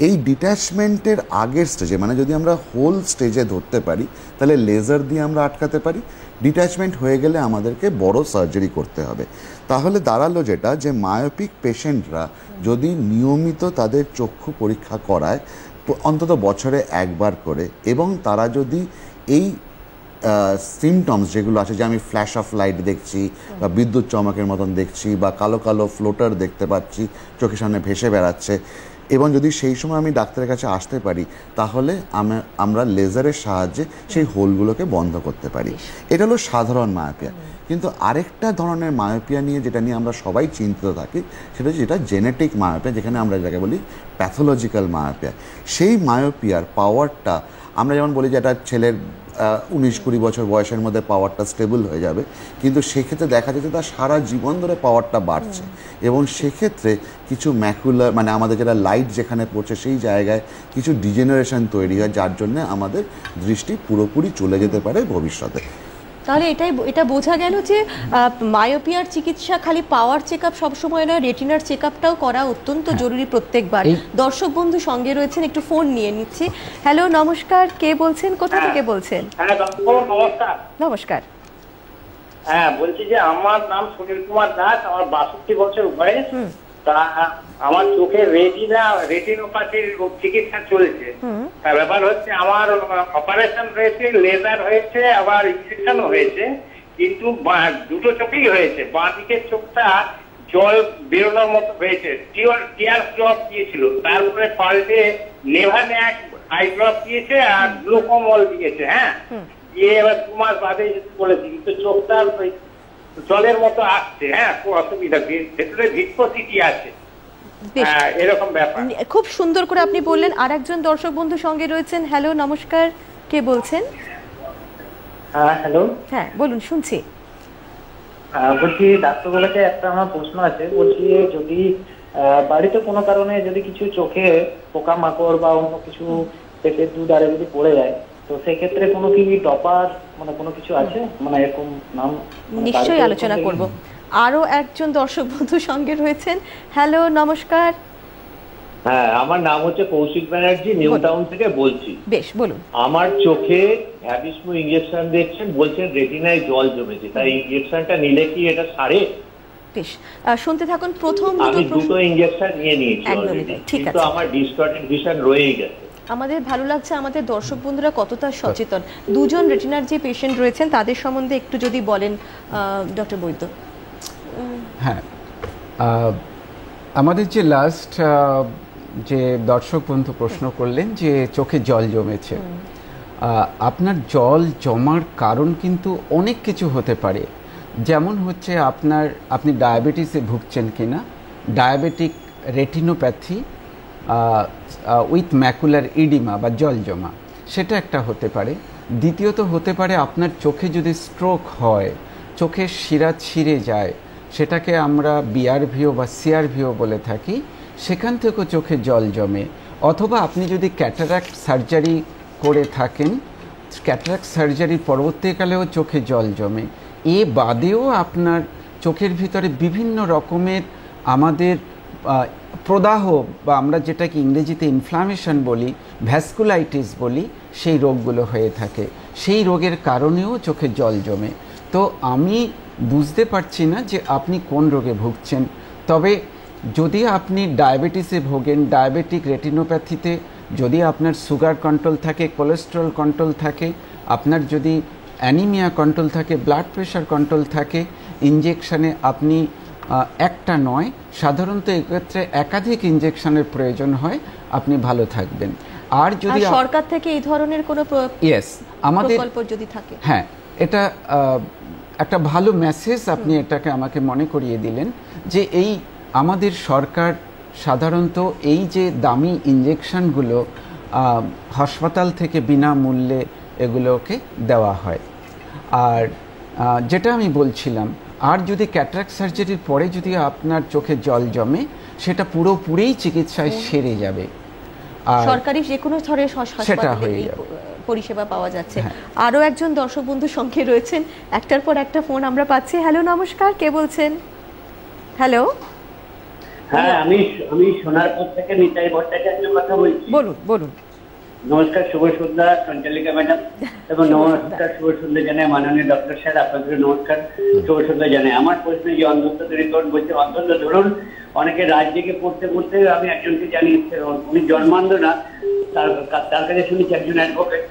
C: এই ডিট্যাচমেন্টের আগের স্টেজে, মানে যদি আমরা হোল স্টেজে ধরতে পারি তাহলে লেজার দিয়ে আমরা আটকাতে পারি। ডিট্যাচমেন্ট হয়ে গেলে আমাদেরকে বড় সার্জারি করতে হবে। তাহলে দাঁড়ালো যেটা, যে মায়োপিক পেশেন্টরা যদি নিয়মিত তাদের চক্ষু পরীক্ষা করায় অন্তত বছরে একবার করে, এবং তারা যদি এই সিমটমস যেগুলো আছে, যে আমি ফ্ল্যাশ অফ লাইট দেখছি বা বিদ্যুৎ চমকের মতন দেখছি বা কালো কালো ফ্লোটার দেখতে পাচ্ছি চোখের সামনে ভেসে বেড়াচ্ছে, এবং যদি সেই সময় আমি ডাক্তারের কাছে আসতে পারি, তাহলে আমরা লেজারের সাহায্যে সেই হোলগুলোকে বন্ধ করতে পারি। এটা হলো সাধারণ মায়োপিয়া। কিন্তু আরেকটা ধরনের মায়োপিয়া নিয়ে, যেটা নিয়ে আমরা সবাই চিন্তিত থাকি, সেটা হচ্ছে যেটা জেনেটিক মায়োপিয়া, যেখানে আমরা যাকে বলি প্যাথোলজিক্যাল মায়োপিয়া। সেই মায়োপিয়ার পাওয়ারটা, আমরা যেমন বলি যে একটা ছেলের 19-20 বছর বয়সের মধ্যে পাওয়ারটা স্টেবল হয়ে যাবে, কিন্তু সেক্ষেত্রে দেখা যাচ্ছে তার সারা জীবন ধরে পাওয়ারটা বাড়ছে। এবং সেক্ষেত্রে কিছু ম্যাকুলার, মানে আমাদের যেটা লাইট যেখানে পড়ছে সেই জায়গায় কিছু ডিজেনারেশন তৈরি হয়, যার জন্য আমাদের দৃষ্টি পুরোপুরি চলে যেতে পারে ভবিষ্যতে।
A: তাহলে এটা বোঝা গেল যে মায়োপিয়ার চিকিৎসা খালি পাওয়ার চেক আপ সবসময় নয়, রেটিনার চেক আপটাও করা অত্যন্ত জরুরি প্রত্যেকবার। দর্শক বন্ধু সঙ্গে রয়েছেন, একটু ফোন নিয়ে নিচ্ছি। হ্যালো, নমস্কার, কে বলছেন, কোথা থেকে বলছেন?
F: হ্যাঁ নমস্কার।
A: নমস্কার।
F: হ্যাঁ, বলছি যে আমার নাম সুনীল কুমার দাস, আমার 62 বছর বয়স। তা আমার চোখের রেটিনোপ্যাথির চিকিৎসা চলছে। তার ব্যাপার হচ্ছে আমার অপারেশন হয়েছে, লেজার হয়েছে, আবার ইনজেকশনও হয়েছে, কিন্তু দুটো চোখেই হয়েছে। বাঁ দিকের চোখটা জল বেরোনোর মতো হয়েছে, টিয়ার ড্রপ দিয়েছিল, তারপরে পাল্টে নেভান্যাক আই ড্রপ দিয়েছে আর গ্লুকোমল দিয়েছে। হ্যাঁ, দিয়ে এবার 2 মাস বাদে বলেছি, কিন্তু চোখটা জলের মতো আসছে। হ্যাঁ, খুব অসুবিধা, ভেতরে ভিসকোসিটি আছে, এরকম ব্যাপার।
A: খুব সুন্দর করে আপনি বললেন। আর একজন দর্শক বন্ধু সঙ্গে রয়েছেন। হ্যালো, নমস্কার, কে বলছেন?
F: হ্যাঁ, হ্যালো।
A: হ্যাঁ, বলুন, শুনছি।
F: বলছি ডাক্তার বলেছে, একটা আমার প্রশ্ন আছে। বলছি যদি বাড়িতে কোনো কারণে যদি কিছু চোখে পোকামাকড় বা অন্য কিছু পেটের দুধ আরে যদি পড়ে যায়, তো সেক্ষেত্রে কোনো কি টপার মানে কোনো কিছু আছে, মানে এরকম নাম?
A: নিশ্চয়ই আলোচনা করব। আরো একজন দর্শক বন্ধু সঙ্গে রয়েছেন। হ্যালো, নমস্কার।
H: হ্যাঁ, আমার নাম হচ্ছে কৌশিক ব্যানার্জি, নিউ টাউন থেকে বলছি।
A: বেশ, বলুন।
H: আমার চোখে ভ্যাবিসমু ইনজেকশন দিচ্ছেন, বলছেন রেটিনায় জল জমেছে, তাই ইনজেকশনটা নিলে কি এটা সারে?
A: বেশ, শুনতে থাকুন। প্রথম
H: আমি দুটো ইনজেকশন নিয়ে নিয়েছি অলরেডি, কিন্তু আমার ডিসটর্টেড ভিশন রয়েই গেছে।
A: আমাদের ভালো লাগছে আমাদের দর্শক বন্ধুরা কতটা সচেতন। দুজন রেটিনার যে পেশেন্ট রয়েছেন তাদের সম্বন্ধে একটু যদি বলেন ডক্টর বৈদ্য।
B: হ্যাঁ, আমাদের যে লাস্ট যে দর্শক বন্ধু প্রশ্ন করলেন যে চোখে জল জমেছে, আপনার জল জমার কারণ কিন্তু অনেক কিছু হতে পারে। যেমন হচ্ছে আপনি ডায়াবেটিসে ভুগছেন কিনা, diabetic retinopathy with macular oedema বা জল জমা, সেটা একটা হতে পারে। দ্বিতীয়ত হতে পারে আপনার চোখে যদি স্ট্রোক হয়, চোখের শিরা ছিঁড়ে যায়, সেটাকে আমরা বিআরভিও বা সিআরভিও বলে থাকি, সেখান থেকেও চোখে জল জমে। অথবা আপনি যদি ক্যাটারাক্ট সার্জারি করে থাকেন, ক্যাটারাক্ট সার্জারির পরবর্তীকালেও চোখে জল জমে। এ বাদেও আপনার চোখের ভিতরে বিভিন্ন রকমের আমাদের প্রদাহ বা আমরা যেটাকে ইংরেজিতে ইনফ্লামেশন বলি, ভ্যাসকুলাইটিস বলি, সেই রোগগুলো হয়ে থাকে। সেই রোগের কারণেও চোখে জল জমে। তো আমি বুঝতে পারছি না যে আপনি কোন রোগে ভুগছেন। তবে যদি আপনি ডায়াবেটিসে ভোগেন, ডায়াবেটিক রেটিনোপ্যাথিতে যদি আপনার সুগার কন্ট্রোল থাকে, কোলেস্টেরল কন্ট্রোল থাকে, আপনার যদি অ্যানিমিয়া কন্ট্রোল থাকে, ব্লাড প্রেশার কন্ট্রোল থাকে, ইনজেকশানে আপনি একটা নয়, সাধারণত এক্ষেত্রে একাধিক ইনজেকশনের প্রয়োজন হয়, আপনি ভালো থাকবেন। আর যদি
A: সরকার থেকে এই ধরনের কোনো
B: আমাদের
A: প্রকল্প যদি থাকে,
B: হ্যাঁ, এটা একটা ভালো মেসেজ আপনি এটাকে আমাকে মনে করিয়ে দিলেন যে এই আমাদের সরকার সাধারণত এই যে দামি ইনজেকশনগুলো হাসপাতাল থেকে বিনামূল্যে এগুলোকে দেওয়া হয়। আর যেটা আমি বলছিলাম, আর যদি ক্যাটারাক্ট সার্জারির পরে যদি আপনার চোখে জল জমে, সেটা পুরোপুরিই চিকিৎসায় সেরে যাবে।
A: সরকারি যে কোনো ধরনের
B: সেটা হয়ে যাবে,
A: পরিষেবা পাওয়া যাচ্ছে। আরও একজন দর্শক বন্ধু সঙ্গে রয়েছেন, একটার পর একটা ফোন আমরা পাচ্ছি। হ্যালো, নমস্কার, কে বলছেন? হ্যালো,
F: হ্যাঁ, আমি সোনারপুর থেকে নিতাই ভট্টাচার্যের কথা বলছি।
A: বলুন বলুন।
F: নমস্কার, শুভ সন্ধ্যা সঞ্চালিকা ম্যাডাম, এবং নমস্কার শুভ সন্ধ্যা জানাই মাননীয় ডক্টর স্যার, আপনাদের নমস্কার শুভ সন্ধ্যা জানাই। আমার প্রশ্ন যে অন্ধত্ব রিপোর্ট বলছে, অন্তত ধরুন অনেকে রাত জেগে পড়তে পড়তে, আমি একজনকে জানি উনি জন্মান্ধ না, তার কাছে শুনেছি একজন অ্যাডভোকেট,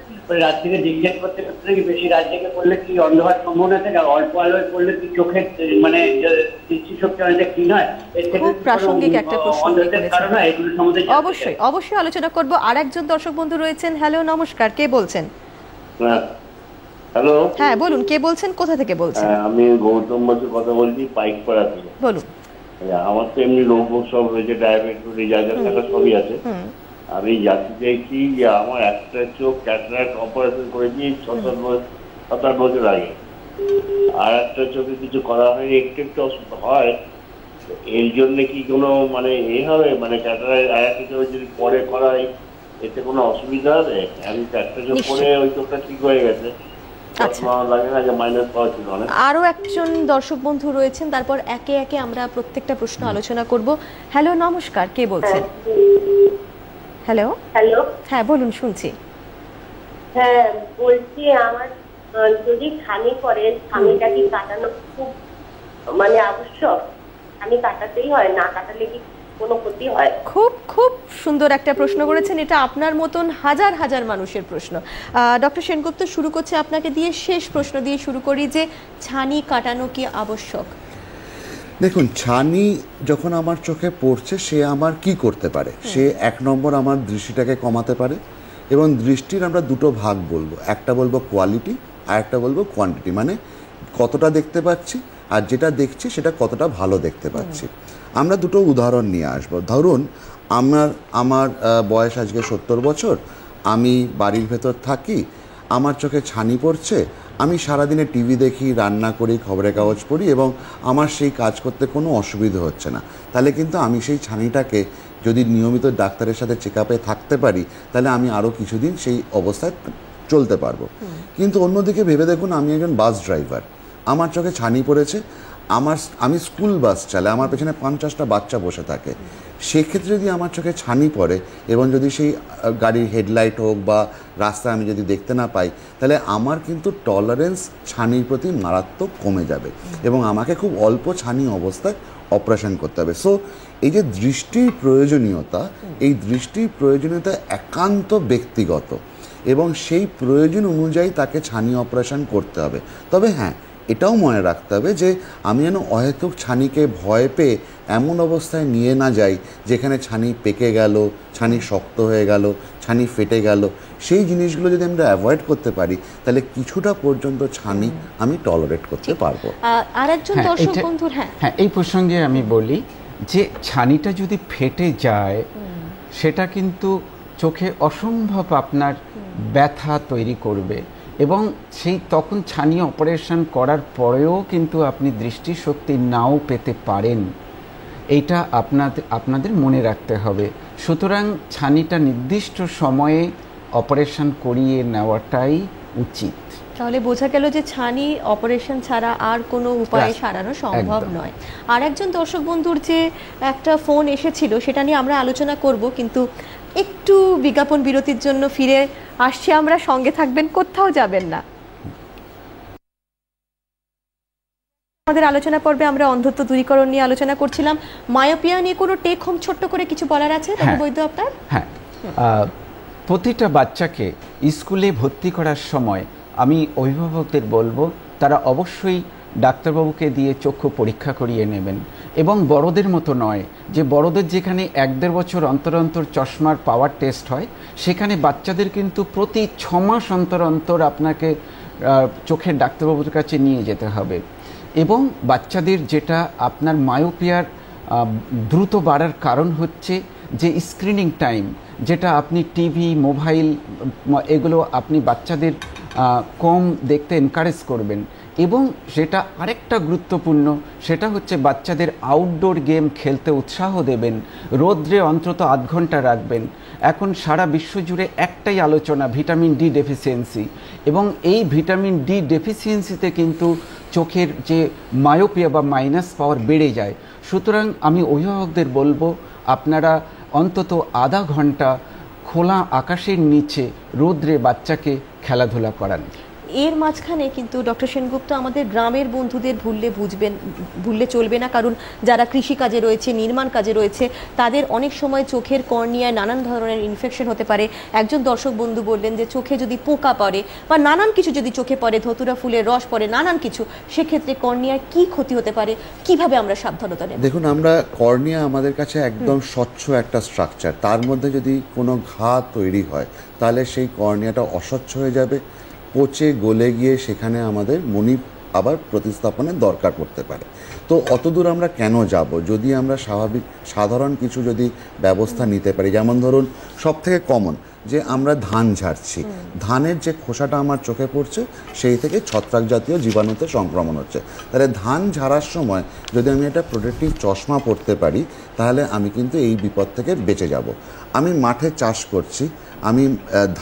F: রাত থেকে জিজ্ঞেস করতে করতে নাকি বেশি রাত জেগে পড়লে কি অন্ধ হওয়ার সম্ভাবনা থাকে, অল্প আলোয় পড়লে কি চোখের মানে দৃষ্টিশক্তি অনেকটা ক্ষীণ হয়।
A: খুব প্রাসঙ্গিক একটা প্রশ্ন।
F: অবশ্যই
A: অবশ্যই আলোচনা করব। আর একজন দর্শক বন্ধু রয়েছেন। হ্যালো, নমস্কার, কে বলছেন?
I: হ্যালো,
A: হ্যাঁ বলুন, কে বলছেন, কোথা থেকে বলছেন?
I: আমি গৌতম বসুর কথা বলছি, পাইকপাড়া থেকে।
A: বলুন।
I: আমার তো এমনি রোগ সব হয়েছে, ডায়াবেটিস যা যা থাকা সবই আছে। আমি জানতে চাইছি যে আমার একটা চোখ ক্যাটারাক্ট অপারেশন করেছি 7-8 বছর আগে, আর একটা চোখে কিছু করা হয়নি, একটু অসুবিধা হয়। এর জন্য কি কোনো মানে হবে, মানে ক্যাটারাক্ট আর একটা চোখ যদি পরে করাই, এতে কোনো অসুবিধা হবে? আমি একটা চোখ পরে ওই চোখটা ঠিক হয়ে গেছে, লাগে না যে মাইনাস পাওয়া ছিল।
A: আরও একজন দর্শক বন্ধু রয়েছেন, তারপর একে একে আমরা প্রত্যেকটা প্রশ্ন আলোচনা করব। হ্যালো, নমস্কার, কে বলছেন? হ্যালো
J: হ্যালো,
A: হ্যাঁ বলুন, শুনছি।
J: হ্যাঁ বলছি, আমার যদি ছানি করে, ছানিটা কি কাটানো খুব মানে আবশ্যক? ছানি কাটাতেই হয়, না কাটালে কি কোনো ক্ষতি হয়?
A: খুব খুব সুন্দর একটা প্রশ্ন করেছেন। এটা আপনার মতন হাজার হাজার মানুষের প্রশ্ন। ডক্টর সেনগুপ্ত, শুরু করছে আপনাকে দিয়ে, শেষ প্রশ্ন দিয়ে শুরু করি যে ছানি কাটানো কি আবশ্যক?
C: দেখুন, ছানি যখন আমার চোখে পড়ছে, সে আমার কি করতে পারে? সে 1 নম্বর আমার দৃষ্টিটাকে কমাতে পারে, এবং দৃষ্টির আমরা দুটো ভাগ বলবো, একটা বলবো কোয়ালিটি আর একটা বলবো কোয়ান্টিটি, মানে কতটা দেখতে পাচ্ছি আর যেটা দেখছি সেটা কতটা ভালো দেখতে পাচ্ছি। আমরা দুটো উদাহরণ নিয়ে আসবো। ধরুন আমার বয়স আজকে 70 বছর, আমি বাড়ির ভেতর থাকি, আমার চোখে ছানি পড়ছে, আমি সারাদিনে টিভি দেখি, রান্না করি, খবরের কাগজ পড়ি, এবং আমার সেই কাজ করতে কোনো অসুবিধা হচ্ছে না। তাহলে কিন্তু আমি সেই ছানিটাকে যদি নিয়মিত ডাক্তারের সাথে চেক আপে থাকতে পারি, তাহলে আমি আরও কিছুদিন সেই অবস্থায় চলতে পারবো। কিন্তু অন্যদিকে ভেবে দেখুন, আমি একজন বাস ড্রাইভার, আমার চোখে ছানি পড়েছে, আমি স্কুল বাস চালাই, আমার পেছনে 50টা বাচ্চা বসে থাকে। সেক্ষেত্রে যদি আমার চোখে ছানি পড়ে এবং যদি সেই গাড়ির হেডলাইট হোক বা রাস্তায় আমি যদি দেখতে না পাই, তাহলে আমার কিন্তু টলারেন্স ছানির প্রতি মারাত্মক কমে যাবে এবং আমাকে খুব অল্প ছানি অবস্থায় অপারেশন করতে হবে। সো এই যে দৃষ্টির প্রয়োজনীয়তা, এই দৃষ্টির প্রয়োজনীয়তা একান্ত ব্যক্তিগত, এবং সেই প্রয়োজন অনুযায়ী তাকে ছানি অপারেশন করতে হবে। তবে হ্যাঁ, এটাও মনে রাখতে হবে যে আমি যেন অহেতুক ছানিকে ভয় পেয়ে এমন অবস্থায় নিয়ে না যাই যেখানে ছানি পেকে গেল, ছানি শক্ত হয়ে গেল, ছানি ফেটে গেল। সেই জিনিসগুলো যদি আমরা অ্যাভয়েড করতে পারি, তাহলে কিছুটা পর্যন্ত ছানি আমি টলারেট করতে পারবো।
A: আরেকজন দর্শক বন্ধু, হ্যাঁ
B: এই প্রসঙ্গে আমি বলি যে ছানিটা যদি ফেটে যায়, সেটা কিন্তু চোখে অসম্ভব আপনার ব্যথা তৈরি করবে, এবং সেই তখন ছানি অপারেশন করার পরেও কিন্তু আপনি দৃষ্টিশক্তি নাও পেতে পারেন, এইটা আপনাদের মনে রাখতে হবে। সুতরাং ছানিটা নির্দিষ্ট সময়ে অপারেশন করিয়ে নেওয়াটাই উচিত।
A: তাহলে বোঝা গেল যে ছানি অপারেশন ছাড়া আর কোনো উপায়ে সারানো সম্ভব নয়। আর একজন দর্শক বন্ধুর যে একটা ফোন এসেছিল সেটা নিয়ে আমরা আলোচনা করব, কিন্তু একটু বিজ্ঞাপন বিরতির জন্য ফিরে আসছি আমরা, সঙ্গে থাকবেন, কোথাও যাবেন না। আমাদের আলোচনা পর্বে আমরা অন্ধত্ব দূরীকরণ নিয়ে আলোচনা করছিলাম। মায়োপিয়া নিয়ে কোনো টেক হোম ছোট্ট করে কিছু বলার আছে বৈদ্য আপনার?
B: হ্যাঁ, প্রতিটা বাচ্চাকে স্কুলে ভর্তি করার সময় আমি অভিভাবকদের বলবো তারা অবশ্যই ডাক্তারবাবুকে দিয়ে চক্ষু পরীক্ষা করিয়ে নেবেন। এবং বড়দের মতো নয় যে বড়দের যেখানে 1-1.5 বছর অন্তর অন্তর চশমার পাওয়ার টেস্ট হয়, সেখানে বাচ্চাদের কিন্তু প্রতি 6 মাস অন্তর অন্তর আপনাকে চোখের ডাক্তারবাবুর কাছে নিয়ে যেতে হবে। এবং বাচ্চাদের যেটা আপনার মায়োপিয়ার দ্রুত বাড়ার কারণ হচ্ছে যে স্ক্রিনিং টাইম, যেটা আপনি টিভি, মোবাইল এগুলো আপনি বাচ্চাদের কম দেখতে এনকারেজ করবেন। এবং সেটা আরেকটা গুরুত্বপূর্ণ, সেটা হচ্ছে বাচ্চাদের আউটডোর গেম খেলতে উৎসাহ দেবেন, রোদ্রে অন্তত আধ ঘন্টা রাখবেন। এখন সারা বিশ্বজুড়ে একটাই আলোচনা, ভিটামিন ডি ডেফিসিয়েন্সি, এবং এই ভিটামিন ডি ডেফিসিয়েন্সিতে কিন্তু চোখের যে মায়োপিয়া বা মাইনাস পাওয়ার বেড়ে যায়। সুতরাং আমি অভিভাবকদের বলবো আপনারা অন্তত আধা ঘন্টা খোলা আকাশের নিচে রোদ্রে বাচ্চাকে খেলাধুলা করান।
A: এর মাঝখানে কিন্তু ডক্টর সেনগুপ্ত আমাদের গ্রামের বন্ধুদের ভুললে চলবে না, কারণ যারা কৃষিকাজে রয়েছে, নির্মাণ কাজে রয়েছে, তাদের অনেক সময় চোখের কর্নিয়ায় নানান ধরনের ইনফেকশন হতে পারে। একজন দর্শক বন্ধু বললেন যে চোখে যদি পোকা পড়ে বা নানান কিছু যদি চোখে পড়ে, ধতুরা ফুলের রস পড়ে, নানান কিছু, সেক্ষেত্রে কর্নিয়ায় কি ক্ষতি হতে পারে, কিভাবে আমরা সাবধানতা নেব?
C: দেখুন, আমরা কর্নিয়া আমাদের কাছে একদম স্বচ্ছ একটা স্ট্রাকচার, তার মধ্যে যদি কোনো ঘা তৈরি হয় তাহলে সেই কর্নিয়াটা অস্বচ্ছ হয়ে যাবে, পচে গলে গিয়ে সেখানে আমাদের মণি আবার প্রতিস্থাপনের দরকার পড়তে পারে। তো অতদূর আমরা কেন যাব? যদি আমরা সাধারণ কিছু যদি ব্যবস্থা নিতে পারি, যেমন ধরুন সবথেকে কমন যে আমরা ধান ঝাড়ছি, ধানের যে খোসাটা আমার চোখে পড়ছে সেই থেকে ছত্রাক জাতীয় জীবাণুতে সংক্রমণ হচ্ছে। তাহলে ধান ঝাড়ার সময় যদি আমি একটা প্রোটেক্টিভ চশমা পরতে পারি তাহলে আমি কিন্তু এই বিপদ থেকে বেঁচে যাব। আমি মাঠে চাষ করছি, আমি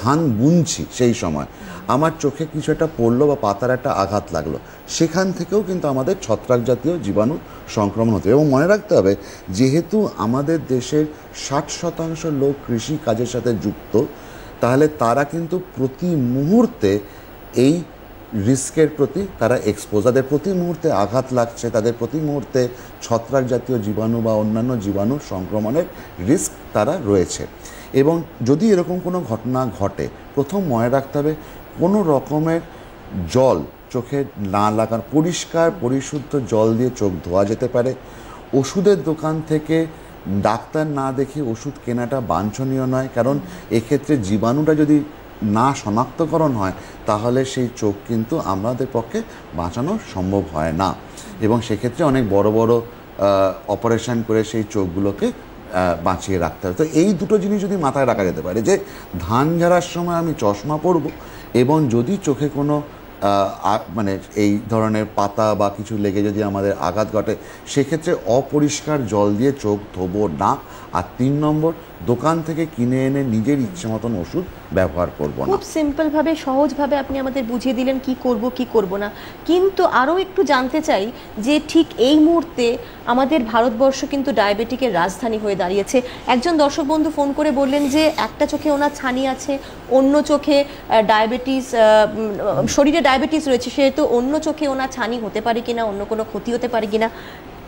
C: ধান বুনছি, সেই সময় আমার চোখে কিছু একটা পড়লো বা পাতার একটা আঘাত লাগলো, সেখান থেকেও কিন্তু আমাদের ছত্রাক জাতীয় জীবাণু সংক্রমণ হতে। এবং মনে রাখতে হবে, যেহেতু আমাদের দেশের 60% লোক কৃষি কাজের সাথে যুক্ত, তাহলে তারা কিন্তু প্রতি মুহূর্তে এই রিস্কের প্রতি তারা এক্সপোজ, তাদের প্রতি মুহূর্তে আঘাত লাগছে, তাদের প্রতি মুহূর্তে ছত্রাক জাতীয় জীবাণু বা অন্যান্য জীবাণু সংক্রমণের রিস্ক তারা রয়েছে। এবং যদি এরকম কোনো ঘটনা ঘটে, প্রথম মনে রাখতে হবে কোনো রকমের জল চোখে না লাগান, পরিষ্কার পরিশুদ্ধ জল দিয়ে চোখ ধোয়া যেতে পারে। ওষুধের দোকান থেকে ডাক্তার না দেখে ওষুধ কেনাটা বাঞ্ছনীয় নয়, কারণ এক্ষেত্রে জীবাণুটা যদি না শনাক্তকরণ হয় তাহলে সেই চোখ কিন্তু আমাদের পক্ষে বাঁচানো সম্ভব হয় না, এবং সেক্ষেত্রে অনেক বড় বড় অপারেশন করে সেই চোখগুলোকে বাঁচিয়ে রাখতে হবে। তো এই দুটো জিনিস যদি মাথায় রাখা যেতে পারে, যে ধান ঝাড়ার সময় আমি চশমা পরব, এবং যদি চোখে কোনো মানে এই ধরনের পাতা বা কিছু লেগে যদি আমাদের আঘাত ঘটে, সেক্ষেত্রে অপরিষ্কার জল দিয়ে চোখ ধোবো না। আর 3 নম্বর, দোকান থেকে কিনে এনে নিজের ইচ্ছে মতন ওষুধ ব্যবহার করব না।
A: খুব সিম্পলভাবে, সহজভাবে আপনি আমাদের বুঝিয়ে দিলেন কি করব কি করব না। কিন্তু আরও একটু জানতে চাই যে ঠিক এই মুহূর্তে আমাদের ভারতবর্ষ কিন্তু ডায়াবেটিকের রাজধানী হয়ে দাঁড়িয়েছে। একজন দর্শক বন্ধু ফোন করে বললেন যে একটা চোখে ওনার ছানি আছে, অন্য চোখে ডায়াবেটিস, শরীরে ডায়াবেটিস রয়েছে, সেহেতু অন্য চোখে ওনার ছানি হতে পারে কিনা, অন্য কোনো ক্ষতি হতে পারে কিনা।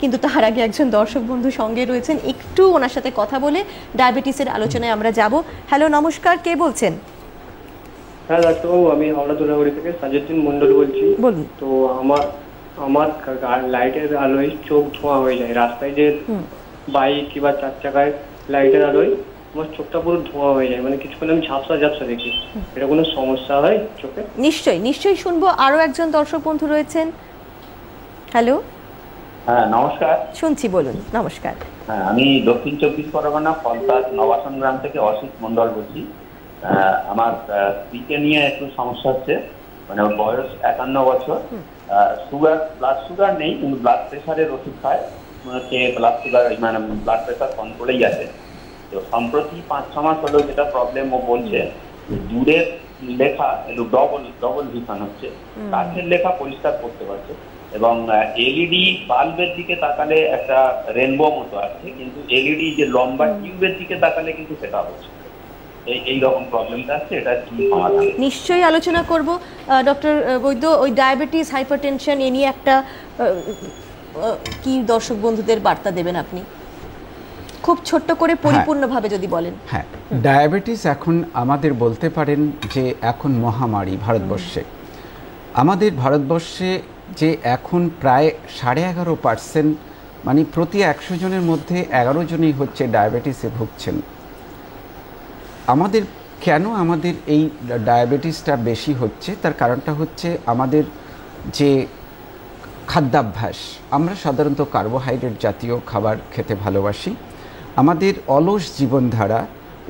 A: কিন্তু তার আগে একজন দর্শক বন্ধু সঙ্গে রয়েছেন, একটু ওনার সাথে কথা বলে ডায়াবেটিসের আলোচনায় আমরা যাব। হ্যালো, নমস্কার, কে বলছেন?
K: হ্যাঁ ডাক্তারবাবু, আমি হাওড়া দুর্গাবাড়ি থেকে সাজেদ্দিন মন্ডল বলছি।
A: বলুন।
K: তো আমার লাইটের আলোয় চোখ ধোঁয়া হয়ে যায়, রাস্তায় যে বাইক কিংবা 4 চাকায় লাইটের আলোয় আমার চোখটা পুরো ধোঁয়া হয়ে যায়, মানে কিছুক্ষণ আমি ঝাপসা ঝাপসা দেখি। এটা কোনো সমস্যা হয় চোখে?
A: নিশ্চয়ই শুনবো। আরো একজন দর্শক বন্ধু রয়েছেন। হ্যালো।
L: হ্যাঁ নমস্কার।
A: শুনছি, বলুন। নমস্কার।
L: হ্যাঁ, আমি দক্ষিণ 24 পরগনা ফলতার নবাসন গ্রাম থেকে অসিত মন্ডল বলছি। আমার স্ত্রীকে নিয়ে একটু সমস্যা হচ্ছে, মানে ওর বয়স 51 বছর, সুগার, ব্লাড সুগার নেই কিন্তু ব্লাড প্রেশারের ওষুধ খায়, হচ্ছে ব্লাড সুগার মানে ব্লাড প্রেশার কন্ট্রোলেই আছে। তো সম্প্রতি 5-6 মাস হলেও যেটা প্রবলেম ও বলছে, দূরের লেখা একটু ডবল ভিশন হচ্ছে, কাছের লেখা পরিষ্কার করতে পারছে, এবং এলইডি বাল্বের দিকে তাকালে একটা রেনবো মতো আছে, কিন্তু এলইডি যে লম্বা টিউবের দিকে তাকালে কিন্তু সেটা হচ্ছে। এই রকম প্রবলেমটা আছে, এটা কি সমাধান?
A: নিশ্চয়ই আলোচনা করব ডক্টর বৈদ্য। ওই ডায়াবেটিস, হাইপারটেনশন এ নিয়ে একটা কি দর্শক বন্ধুদের বার্তা দেবেন আপনি, খুব ছোট্ট করে পরিপূর্ণভাবে যদি বলেন।
B: হ্যাঁ, ডায়াবেটিস এখন আমাদের বলতে পারেন যে এখন মহামারী ভারতবর্ষে। আমাদের ভারতবর্ষে যে এখন প্রায় 11.5%, মানে প্রতি 100 জনের মধ্যে 11 জনই হচ্ছে ডায়াবেটিসে ভুগছেন। আমাদের কেন আমাদের এই ডায়াবেটিসটা বেশি হচ্ছে, তার কারণটা হচ্ছে আমাদের যে খাদ্যাভ্যাস। আমরা সাধারণত কার্বোহাইড্রেট জাতীয় খাবার খেতে ভালোবাসি। আমাদের অলস জীবনধারা,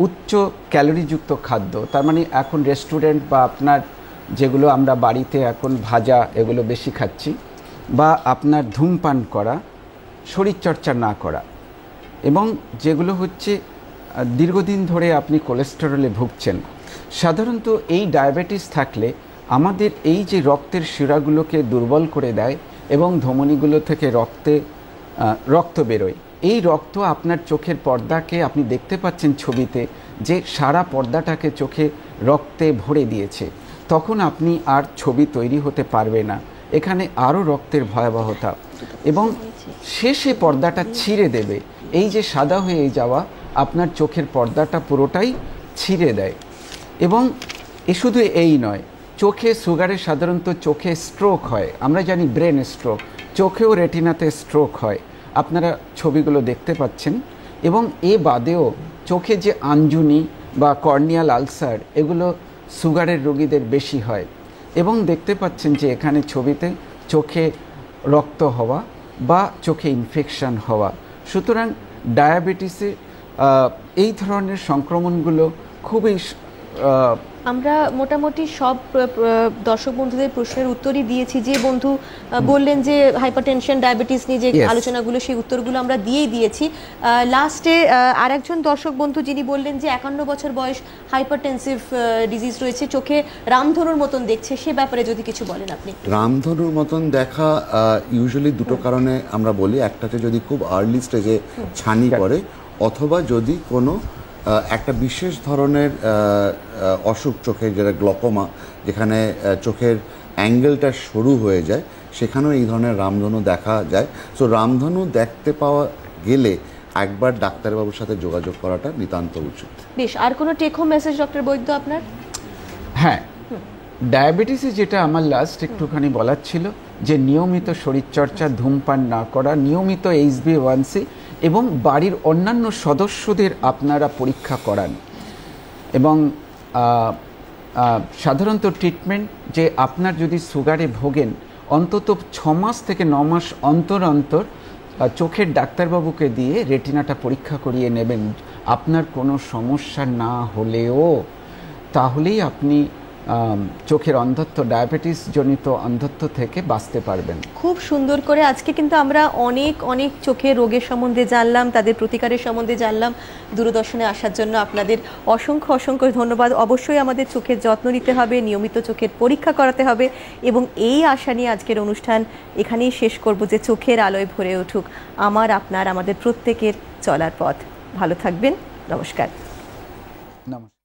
B: উচ্চ ক্যালোরিযুক্ত খাদ্য, তার মানে এখন রেস্টুরেন্ট বা আপনার যেগুলো আমরা বাড়িতে এখন ভাজা এগুলো বেশি খাচ্ছি, বা আপনার ধূমপান করা, শরীরচর্চা না করা, এবং যেগুলো হচ্ছে দীর্ঘদিন ধরে আপনি কোলেস্টেরলে ভুগছেন। সাধারণত এই ডায়াবেটিস থাকলে আমাদের এই যে রক্তের শিরাগুলোকে দুর্বল করে দেয় এবং ধমনীগুলো থেকে রক্ত বেরোয়। এই রক্ত আপনার চোখের পর্দাকে, আপনি দেখতে পাচ্ছেন ছবিতে যে সারা পর্দাটাকে চোখে রক্তে ভরে দিয়েছে। তখন আপনি আর ছবি তৈরি হতে পারবে না, এখানে আরও রক্তের ভয়াবহতা, এবং শেষে পর্দাটা ছিঁড়ে দেবে। এই যে সাদা হয়ে যাওয়া আপনার চোখের পর্দাটা পুরোটাই ছিঁড়ে দেয়। এবং শুধু এই নয়, চোখে সুগারে সাধারণত চোখে স্ট্রোক হয়, আমরা জানি ব্রেন স্ট্রোক, চোখেও রেটিনাতে স্ট্রোক হয়, আপনারা ছবিগুলো দেখতে পাচ্ছেন। এবং এ বাদেও চোখে যে আঞ্জুনি বা কর্নিয়াল আলসার, এগুলো সুগারের রোগীদের বেশি হয়। এবং দেখতে পাচ্ছেন যে এখানে ছবিতে চোখে রক্ত হওয়া বা চোখে ইনফেকশন হওয়া। সুতরাং ডায়াবেটিসে এই ধরনের সংক্রমণগুলো খুবই
A: আমরা মোটামুটি সব দর্শক বন্ধুদের প্রশ্নের উত্তরই দিয়েছি। যে বন্ধু বললেন যে হাইপারটেনশন, ডায়াবেটিস নিয়ে যে আলোচনাগুলো, সেই উত্তরগুলো আমরা দিয়েই দিয়েছি। লাস্টে আরেকজন দর্শক বন্ধু যিনি বললেন যে 51 বছর বয়স, হাইপারটেনসিভ ডিজিজ রয়েছে, চোখে রামধনুর মতন দেখছে, সে ব্যাপারে যদি কিছু বলেন আপনি।
C: রামধনুর মতন দেখা ইউজুয়ালি দুটো কারণে আমরা বলি। একটাতে যদি খুব আর্লি স্টেজে ছানি পড়ে, অথবা যদি কোনো একটা বিশেষ ধরনের অসুখ চোখের, যেটা গ্লকোমা, যেখানে চোখের অ্যাঙ্গেলটা সরু হয়ে যায়, সেখানেও এই ধরনের রামধনু দেখা যায়। সো রামধনু দেখতে পাওয়া গেলে একবার ডাক্তারবাবুর সাথে যোগাযোগ করাটা নিতান্ত উচিত।
A: বেশ, আর কোনো টেক হোম মেসেজ ডক্টর বৈদ্য আপনার?
B: হ্যাঁ, ডায়াবেটিসে যেটা আমার লাস্ট একটুখানি বলার ছিল, যে নিয়মিত শরীরচর্চা, ধূমপান না করা, নিয়মিত HbA1c, এবং বাড়ির অন্যান্য সদস্যদের আপনারা পরীক্ষা করান। এবং সাধারণত ট্রিটমেন্ট, যে আপনার যদি সুগারে ভোগেন, অন্তত 6 মাস থেকে 9 মাস অন্তর অন্তর চোখের ডাক্তারবাবুকে দিয়ে রেটিনাটা পরীক্ষা করিয়ে নেবেন। আপনার কোনো সমস্যা না হলেও তাহলেই আপনি চোখের অন্ধত্ব, ডায়াবেটিস জনিত অন্ধত্ব থেকে বাঁচতে পারবেন।
A: খুব সুন্দর করে আজকে কিন্তু আমরা অনেক চোখের রোগের সম্বন্ধে জানলাম, তাদের প্রতিকারের সম্বন্ধে জানলাম। দূরদর্শনে আসার জন্য আপনাদের অসংখ্য ধন্যবাদ। অবশ্যই আমাদের চোখের যত্ন নিতে হবে, নিয়মিত চোখের পরীক্ষা করাতে হবে, এবং এই আশা নিয়ে আজকের অনুষ্ঠান এখানেই শেষ করব, যে চোখের আলোয় ভরে উঠুক আমার, আপনার, আমাদের প্রত্যেকের চলার পথ। ভালো থাকবেন। নমস্কার।
B: নমস্কার।